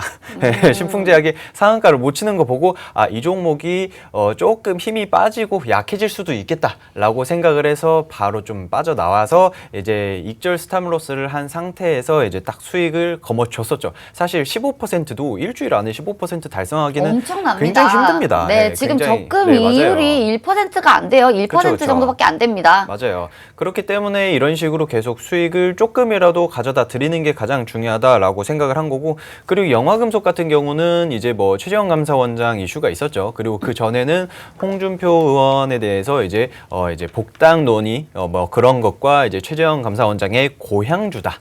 신풍제약이 상한가를 못 치는 거 보고 이 종목이 조금 힘이 빠지고 약해질 수도 있겠다라고 생각을 해서 바로 좀 빠져나와서 이제 익절 스탑로스를 한 상태에서 이제 딱 수익을 거머쥐었었죠. 사실 15%도 일주일 안에 15% 달성하기는 엄청납니다. 굉장히 힘듭니다. 네, 지금 굉장히, 적금 네, 맞아요. 이율이 1%가 안 돼요. 1% 그쵸, 그쵸. 정도밖에 안 됩니다. 맞아요. 그렇기 때문에 이런 식으로 계속 수익을 조금이라도 가져다 드리는 게 가장 중요하다라고 생각을 한 거고 그리고 영화금속 같은 경우는 이제 뭐 최재형 감사원장 이슈가 있었죠. 그리고 그 전에는 홍준표 의원에 대해서 이제 복당 논의 뭐 그런 것과 이제 최재형 감사원장의 고향주다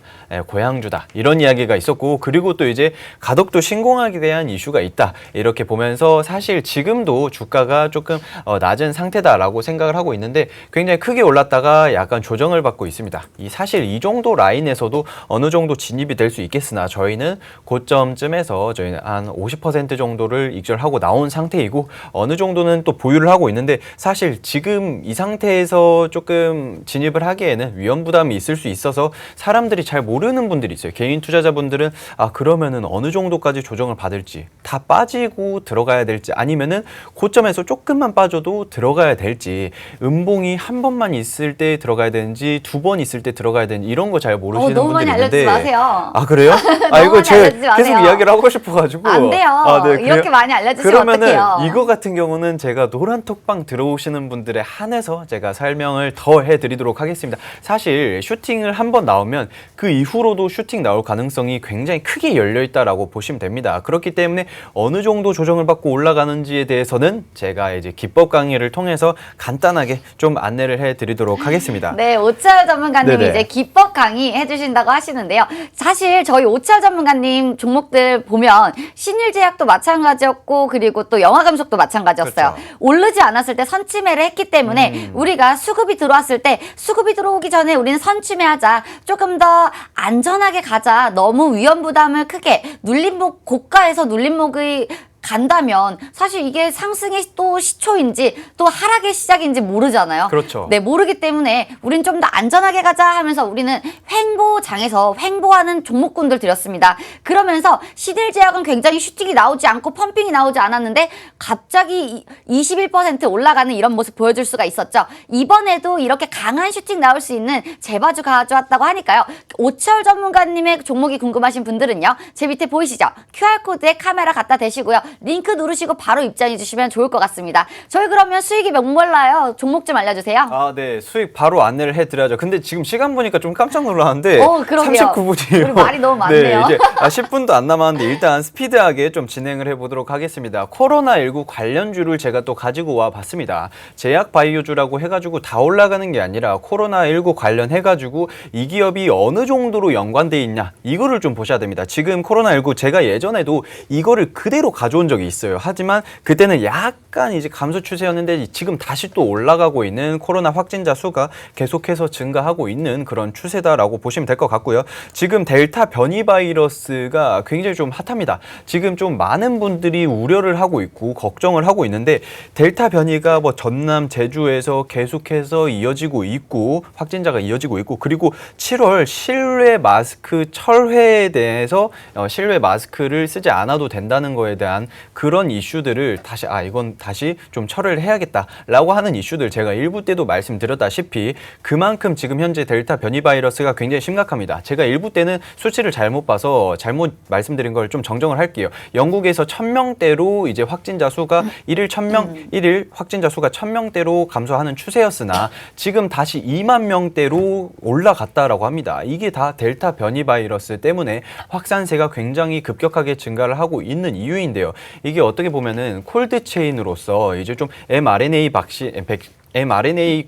이런 이야기가 있었고 그리고 또 이제 가덕도 신공항에 대한 이슈가 있다 이렇게 보면서 사실 지금도 주가가 조금 낮은 상태다라고 생각을 하고 있는데 굉장히 크게 올랐다가 약간 조정을 받고 있습니다. 사실 이 정도 라인에서도 어느 정도 진입이 될 수 있겠으나 저희는 고점쯤에서 저희는 한 50% 정도를 익절하고 나온 상태이고 어느 정도는 또 보유를 하고 있는데 사실 지금 이 상태에서 조금 진입을 하기에는 위험 부담이 있을 수 있어서 사람들이 잘 모르는 분들이 있어요. 개인 투자자분들은 그러면은 어느 정도까지 조정을 받을지 다 빠지고 들어가야 될지 아니면은 고점에서 조금만 빠져도 들어가야 될지 음봉이 한 번만 있을 때 들어가야 되는지 두 번 있을 때 들어가야 되는지 이런 거 잘 모르시는 너무 많이 분들이 있는데 알려주지 마세요. 그래요? 너무 이거 많이 제가 알려주지 마세요. 계속 이야기를 하고 싶어가지고 안 돼요. 네, 그래요? 이렇게 많이 알려주시면 그러면은 어떡해요. 이거 같은 경우는 제가 노란 톡방 들어오시는 분들에 한해서 제가 설명을 더 해드리도록 하겠습니다. 사실 슈팅을 한 번 나오면 그 이후로도 슈팅 나올 가능성이 굉장히 크게 열려있다라고 보시면 됩니다. 그렇기 때문에 어느 정도 조정을 받고 올라가는지에 대해서는 제가 이제 기법 강의를 통해서 간단하게 좀 안내를 해드리도록 하겠습니다. 네, 오치열 전문가님이 네네. 이제 기법 강의 해주신다고 하시는데요. 사실 저희 오치열 전문가님 종목들 보면 신일제약도 마찬가지였고 그리고 또 영화감속도 마찬가지였어요. 그렇죠. 오르지 않았을 때 선침해를 했기 때문에 우리가 수급이 들어왔을 때 수급이 들어오기 전에 우리는 선침해하자. 조금 더 안전하게 가자. 너무 위험 부담을 크게 눌림목 고가에서 눌림목의 간다면 사실 이게 상승의 또 시초인지 또 하락의 시작인지 모르잖아요. 그렇죠. 네, 모르기 때문에 우린 좀 더 안전하게 가자 하면서 우리는 횡보장에서 횡보하는 종목군들 드렸습니다. 그러면서 신일제약은 굉장히 슈팅이 나오지 않고 펌핑이 나오지 않았는데 갑자기 21% 올라가는 이런 모습 보여줄 수가 있었죠. 이번에도 이렇게 강한 슈팅 나올 수 있는 제바주 가져왔다고 하니까요. 오철 전문가님의 종목이 궁금하신 분들은요. 제 밑에 보이시죠? QR코드에 카메라 갖다 대시고요. 링크 누르시고 바로 입장해 주시면 좋을 것 같습니다. 저희 그러면 수익이 목말라요. 종목 좀 알려주세요. 아, 네. 수익 바로 안내를 해드려야죠. 근데 지금 시간 보니까 좀 깜짝 놀랐는데 그러게요. 39분이에요. 우리 말이 너무 많네요. 네, 이제 10분도 안 남았는데 일단 스피드하게 좀 진행을 해보도록 하겠습니다. 코로나19 관련주를 제가 또 가지고 와 봤습니다. 제약바이오주라고 해가지고 다 올라가는 게 아니라 코로나19 관련해가지고 이 기업이 어느 정도로 연관돼 있냐 이거를 좀 보셔야 됩니다. 지금 코로나19 제가 예전에도 이거를 그대로 가져온 적이 있어요. 하지만 그때는 약간 이제 감소 추세였는데 지금 다시 또 올라가고 있는 코로나 확진자 수가 계속해서 증가하고 있는 그런 추세다라고 보시면 될 것 같고요. 지금 델타 변이 바이러스가 굉장히 좀 핫합니다. 지금 좀 많은 분들이 우려를 하고 있고 걱정을 하고 있는데 델타 변이가 뭐 전남 제주에서 계속해서 이어지고 있고 확진자가 이어지고 있고 그리고 7월 실외 마스크 철회에 대해서 실외 마스크를 쓰지 않아도 된다는 거에 대한 그런 이슈들을 다시 이건 다시 좀 철회를 해야겠다라고 하는 이슈들 제가 일부 때도 말씀드렸다시피 그만큼 지금 현재 델타 변이 바이러스가 굉장히 심각합니다. 제가 일부 때는 수치를 잘못 봐서 잘못 말씀드린 걸 좀 정정을 할게요. 영국에서 1000명대로 이제 확진자 수가 일일 확진자 수가 1000명대로 감소하는 추세였으나 지금 다시 2만 명대로 올라갔다라고 합니다. 이게 다 델타 변이 바이러스 때문에 확산세가 굉장히 급격하게 증가를 하고 있는 이유인데요. 이게 어떻게 보면은 콜드 체인으로서 이제 좀 mRNA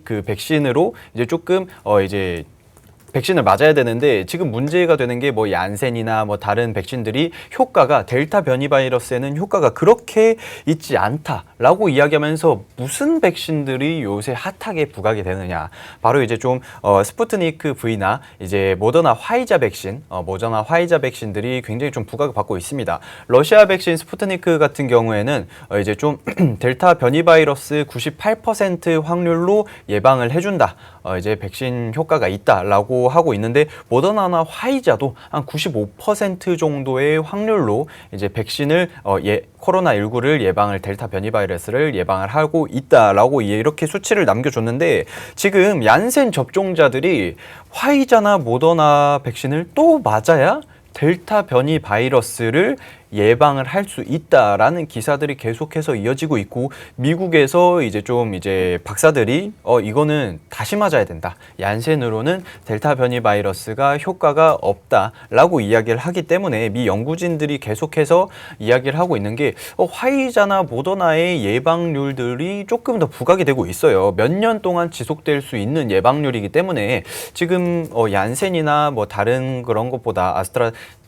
그 백신으로 이제 조금 이제 백신을 맞아야 되는데 지금 문제가 되는 게 뭐 얀센이나 뭐 다른 백신들이 효과가 델타 변이 바이러스에는 효과가 그렇게 있지 않다라고 이야기하면서 무슨 백신들이 요새 핫하게 부각이 되느냐 바로 이제 좀 스푸트니크 V나 이제 모더나 화이자 백신들이 굉장히 좀 부각을 받고 있습니다. 러시아 백신 스푸트니크 같은 경우에는 이제 좀 델타 변이 바이러스 98% 확률로 예방을 해준다. 이제 백신 효과가 있다라고 하고 있는데 모더나나 화이자도 한 95% 정도의 확률로 이제 백신을 코로나19를 예방을 델타 변이 바이러스를 예방을 하고 있다라고 이렇게 수치를 남겨줬는데 지금 얀센 접종자들이 화이자나 모더나 백신을 또 맞아야 델타 변이 바이러스를 예방을 할 수 있다라는 기사들이 계속해서 이어지고 있고 미국에서 이제 박사들이 이거는 다시 맞아야 된다. 얀센으로는 델타 변이 바이러스가 효과가 없다라고 이야기를 하기 때문에 미 연구진들이 계속해서 이야기를 하고 있는 게 화이자나 모더나의 예방률들이 조금 더 부각이 되고 있어요. 몇 년 동안 지속될 수 있는 예방률이기 때문에 지금 얀센이나 뭐 다른 그런 것보다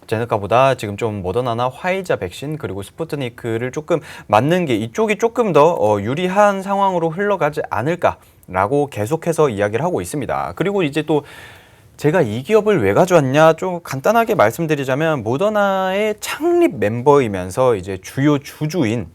제네카보다 지금 좀 모더나나 화이자 백신 그리고 스푸트니크를 조금 맞는 게 이쪽이 조금 더 유리한 상황으로 흘러가지 않을까라고 계속해서 이야기를 하고 있습니다. 그리고 이제 또 제가 이 기업을 왜 가져왔냐 좀 간단하게 말씀드리자면 모더나의 창립 member이면서 이제 주요 주주인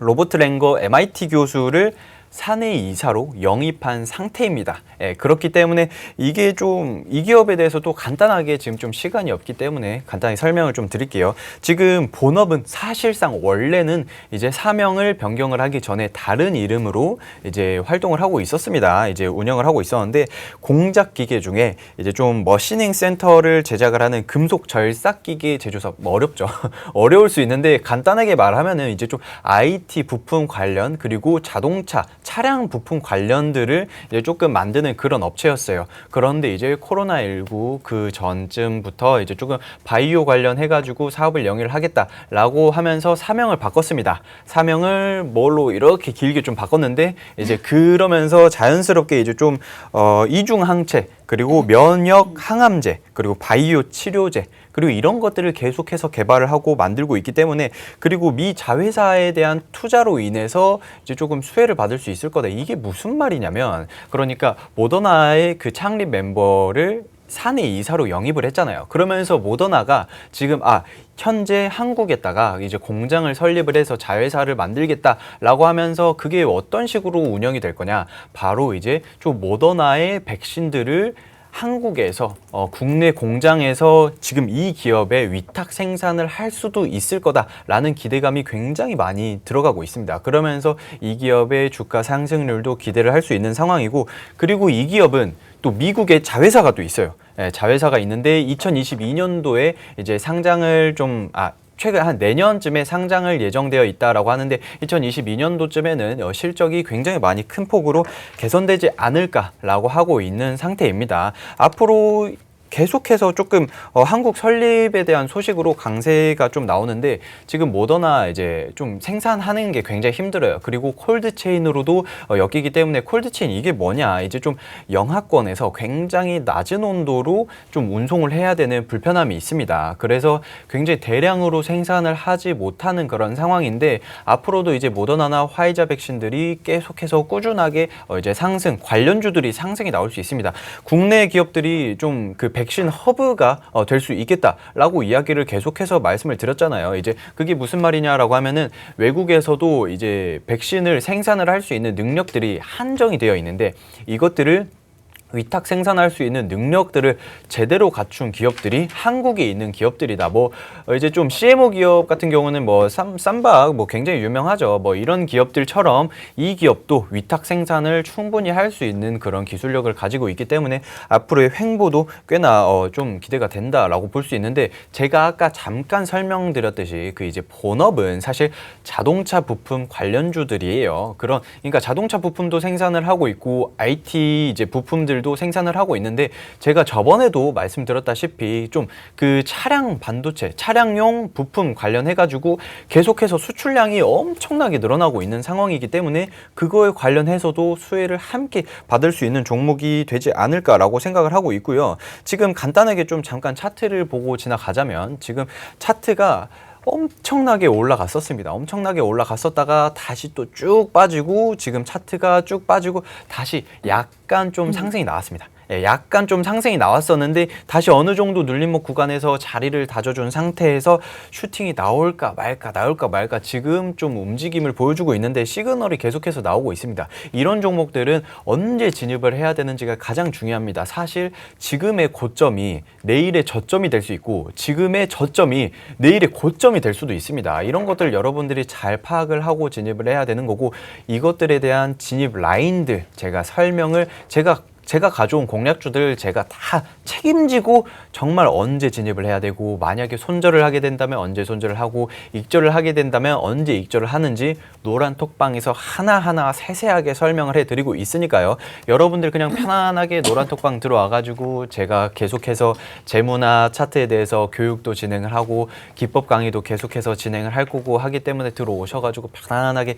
로버트 랭거 MIT 교수를 사내 이사로 영입한 상태입니다. 그렇기 때문에 이게 좀 이 기업에 대해서 또 간단하게 지금 좀 시간이 없기 때문에 간단히 설명을 좀 드릴게요. 지금 본업은 사실상 원래는 이제 사명을 변경을 하기 전에 다른 이름으로 이제 활동을 하고 있었습니다. 이제 운영을 하고 있었는데 공작 기계 중에 이제 좀 머시닝 센터를 제작을 하는 금속 절삭 기계 제조사 어렵죠. 어려울 수 있는데 간단하게 말하면은 이제 좀 IT 부품 관련 그리고 자동차 차량 부품 관련들을 이제 조금 만드는 그런 업체였어요. 그런데 이제 코로나19 그 전쯤부터 이제 조금 바이오 관련해가지고 사업을 영위를 하겠다라고 하면서 사명을 바꿨습니다. 사명을 뭘로 이렇게 길게 좀 바꿨는데 이제 그러면서 자연스럽게 이제 좀 이중항체 그리고 면역 항암제 그리고 바이오 치료제 그리고 이런 것들을 계속해서 개발을 하고 만들고 있기 때문에 그리고 미 자회사에 대한 투자로 인해서 이제 조금 수혜를 받을 수 있을 거다. 이게 무슨 말이냐면 그러니까 모더나의 그 창립 멤버를 사내 이사로 영입을 했잖아요. 그러면서 모더나가 지금 현재 한국에다가 이제 공장을 설립을 해서 자회사를 만들겠다라고 하면서 그게 어떤 식으로 운영이 될 거냐? 바로 이제 좀 모더나의 백신들을 한국에서 국내 공장에서 지금 이 기업에 위탁 생산을 할 수도 있을 거다라는 기대감이 굉장히 많이 들어가고 있습니다. 그러면서 이 기업의 주가 상승률도 기대를 할 수 있는 상황이고, 그리고 이 기업은 또 미국의 자회사가 또 있어요. 네, 자회사가 있는데 2022년도에 이제 상장을 최근 한 내년쯤에 상장을 예정되어 있다라고 하는데 2022년도쯤에는 실적이 굉장히 많이 큰 폭으로 개선되지 않을까라고 하고 있는 상태입니다. 앞으로 계속해서 조금 한국 설립에 대한 소식으로 강세가 좀 나오는데, 지금 모더나 이제 좀 생산하는 게 굉장히 힘들어요. 그리고 콜드체인으로도 엮이기 때문에, 콜드체인 이게 뭐냐, 이제 좀 영하권에서 굉장히 낮은 온도로 좀 운송을 해야 되는 불편함이 있습니다. 그래서 굉장히 대량으로 생산을 하지 못하는 그런 상황인데, 앞으로도 이제 모더나나 화이자 백신들이 계속해서 꾸준하게 이제 관련주들이 상승이 나올 수 있습니다. 국내 기업들이 좀 그 백신 허브가 될 수 있겠다라고 이야기를 계속해서 말씀을 드렸잖아요. 이제 그게 무슨 말이냐라고 하면은, 외국에서도 이제 백신을 생산을 할 수 있는 능력들이 한정이 되어 있는데, 이것들을 위탁 생산할 수 있는 능력들을 제대로 갖춘 기업들이 한국에 있는 기업들이다. 이제 좀 CMO 기업 같은 경우는 쌈박 굉장히 유명하죠. 이런 기업들처럼 이 기업도 위탁 생산을 충분히 할 수 있는 그런 기술력을 가지고 있기 때문에 앞으로의 횡보도 꽤나 좀 기대가 된다라고 볼 수 있는데, 제가 아까 잠깐 설명드렸듯이 그 이제 본업은 사실 자동차 부품 관련주들이에요. 그러니까 자동차 부품도 생산을 하고 있고 IT 이제 부품들 도 생산을 하고 있는데, 제가 저번에도 말씀드렸다시피 좀 그 차량 반도체, 차량용 부품 관련해가지고 계속해서 수출량이 엄청나게 늘어나고 있는 상황이기 때문에 그거에 관련해서도 수혜를 함께 받을 수 있는 종목이 되지 않을까라고 생각을 하고 있고요. 지금 간단하게 좀 잠깐 차트를 보고 지나가자면, 지금 차트가 엄청나게 올라갔었습니다. 엄청나게 올라갔었다가 다시 또 쭉 빠지고, 지금 차트가 쭉 빠지고 다시 약간 좀 상승이 나왔습니다. 약간 좀 상승이 나왔었는데 다시 어느 정도 눌림목 구간에서 자리를 다져준 상태에서 슈팅이 나올까 말까 지금 좀 움직임을 보여주고 있는데, 시그널이 계속해서 나오고 있습니다. 이런 종목들은 언제 진입을 해야 되는지가 가장 중요합니다. 사실 지금의 고점이 내일의 저점이 될 수 있고, 지금의 저점이 내일의 고점이 될 수도 있습니다. 이런 것들 여러분들이 잘 파악을 하고 진입을 해야 되는 거고, 이것들에 대한 진입 라인들 제가 가져온 공략주들 제가 다 책임지고, 정말 언제 진입을 해야 되고, 만약에 손절을 하게 된다면 언제 손절을 하고, 익절을 하게 된다면 언제 익절을 하는지 노란 톡방에서 하나하나 세세하게 설명을 해드리고 있으니까요. 여러분들 그냥 편안하게 노란 톡방 들어와가지고 제가 계속해서 재무나 차트에 대해서 교육도 진행을 하고 기법 강의도 계속해서 진행을 할 거고 하기 때문에 들어오셔가지고 편안하게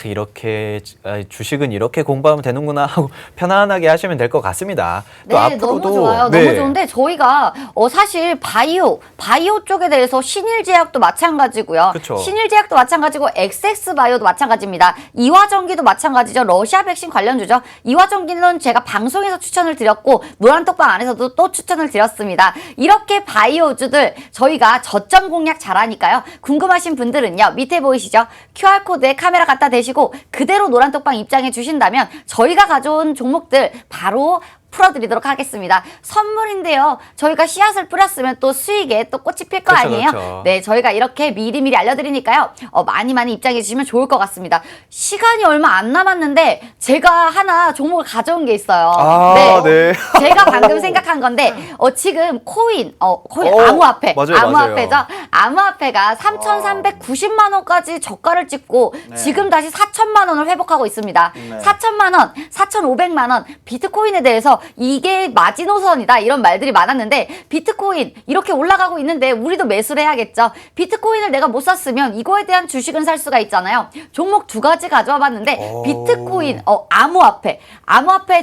이렇게 주식은 이렇게 공부하면 되는구나 하고 편안하게 하시면 될 것 같습니다. 또 네, 앞으로도 너무 좋아요. 네. 너무 좋은데, 저희가 사실 바이오 쪽에 대해서 신일제약도 마찬가지고요. 그쵸. 신일제약도 마찬가지고 XX바이오도 마찬가지입니다. 이화전기도 마찬가지죠. 러시아 백신 관련주죠. 이화전기는 제가 방송에서 추천을 드렸고, 노란톡방 안에서도 또 추천을 드렸습니다. 이렇게 바이오주들 저희가 저점 공략 잘하니까요. 궁금하신 분들은요, 밑에 보이시죠? QR코드에 카메라 갖다 대시고 그대로 노란톡방 입장해 주신다면 저희가 가져온 종목들 바로 풀어드리도록 하겠습니다. 선물인데요. 저희가 씨앗을 뿌렸으면 또 수익에 또 꽃이 필 거 아니에요? 그쵸. 네, 저희가 이렇게 미리미리 알려드리니까요. 많이 입장해 주시면 좋을 것 같습니다. 시간이 얼마 안 남았는데 제가 하나 종목을 가져온 게 있어요. 네. 제가 방금 생각한 건데 지금 코인 암호화폐. 맞아요. 암호화폐죠. 암호화폐가 3,390만 원까지 저가를 찍고 지금 다시 4천만 원을 회복하고 있습니다. 4천만 원, 4,500만 원 비트코인에 대해서 이게 마지노선이다 이런 말들이 많았는데, 비트코인 이렇게 올라가고 있는데 우리도 매수를 해야겠죠. 비트코인을 내가 못 샀으면 이거에 대한 주식은 살 수가 있잖아요. 종목 두 가지 가져와 봤는데, 비트코인, 암호화폐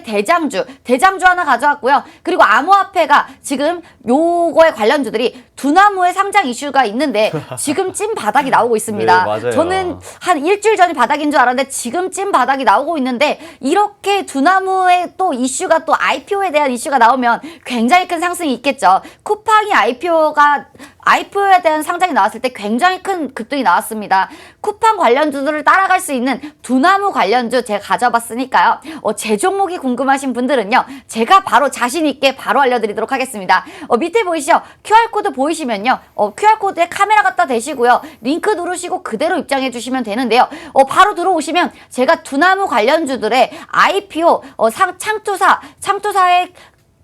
대장주 하나 가져왔고요. 그리고 암호화폐가 지금 요거에 관련주들이 두나무의 상장 이슈가 있는데 지금 찐 바닥이 나오고 있습니다. 네, 맞아요. 저는 한 일주일 전이 바닥인 줄 알았는데 지금 찐 바닥이 나오고 있는데 이렇게 두나무의 또 이슈가 또 IPO에 대한 이슈가 나오면 굉장히 큰 상승이 있겠죠. 쿠팡이 IPO에 대한 상장이 나왔을 때 굉장히 큰 급등이 나왔습니다. 쿠팡 관련주들을 따라갈 수 있는 두나무 관련주 제가 가져봤으니까요. 제 종목이 궁금하신 분들은요. 제가 바로 자신 있게 바로 알려드리도록 하겠습니다. 밑에 보이시죠? QR코드 보이시면요. QR코드에 카메라 갖다 대시고요. 링크 누르시고 그대로 입장해 주시면 되는데요. 바로 들어오시면 제가 두나무 관련주들의 IPO, 창투사의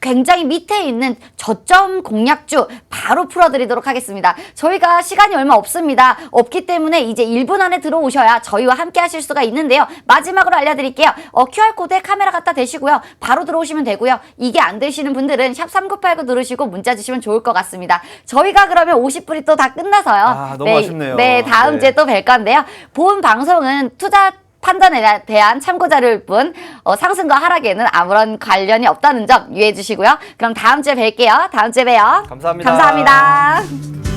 굉장히 밑에 있는 저점 공략주 바로 풀어드리도록 하겠습니다. 저희가 시간이 얼마 없습니다. 없기 때문에 이제 1분 안에 들어오셔야 저희와 함께 하실 수가 있는데요. 마지막으로 알려드릴게요. QR코드에 카메라 갖다 대시고요. 바로 들어오시면 되고요. 이게 안 되시는 분들은 샵 3989 누르시고 문자 주시면 좋을 것 같습니다. 저희가 그러면 50분이 또 다 끝나서요. 너무 아쉽네요. 네, 다음 주에 또 뵐 건데요. 본 방송은 투자 판단에 대한 참고 자료일 뿐 상승과 하락에는 아무런 관련이 없다는 점 유의해 주시고요. 그럼 다음 주에 뵐게요. 다음 주에 봬요. 감사합니다. 감사합니다.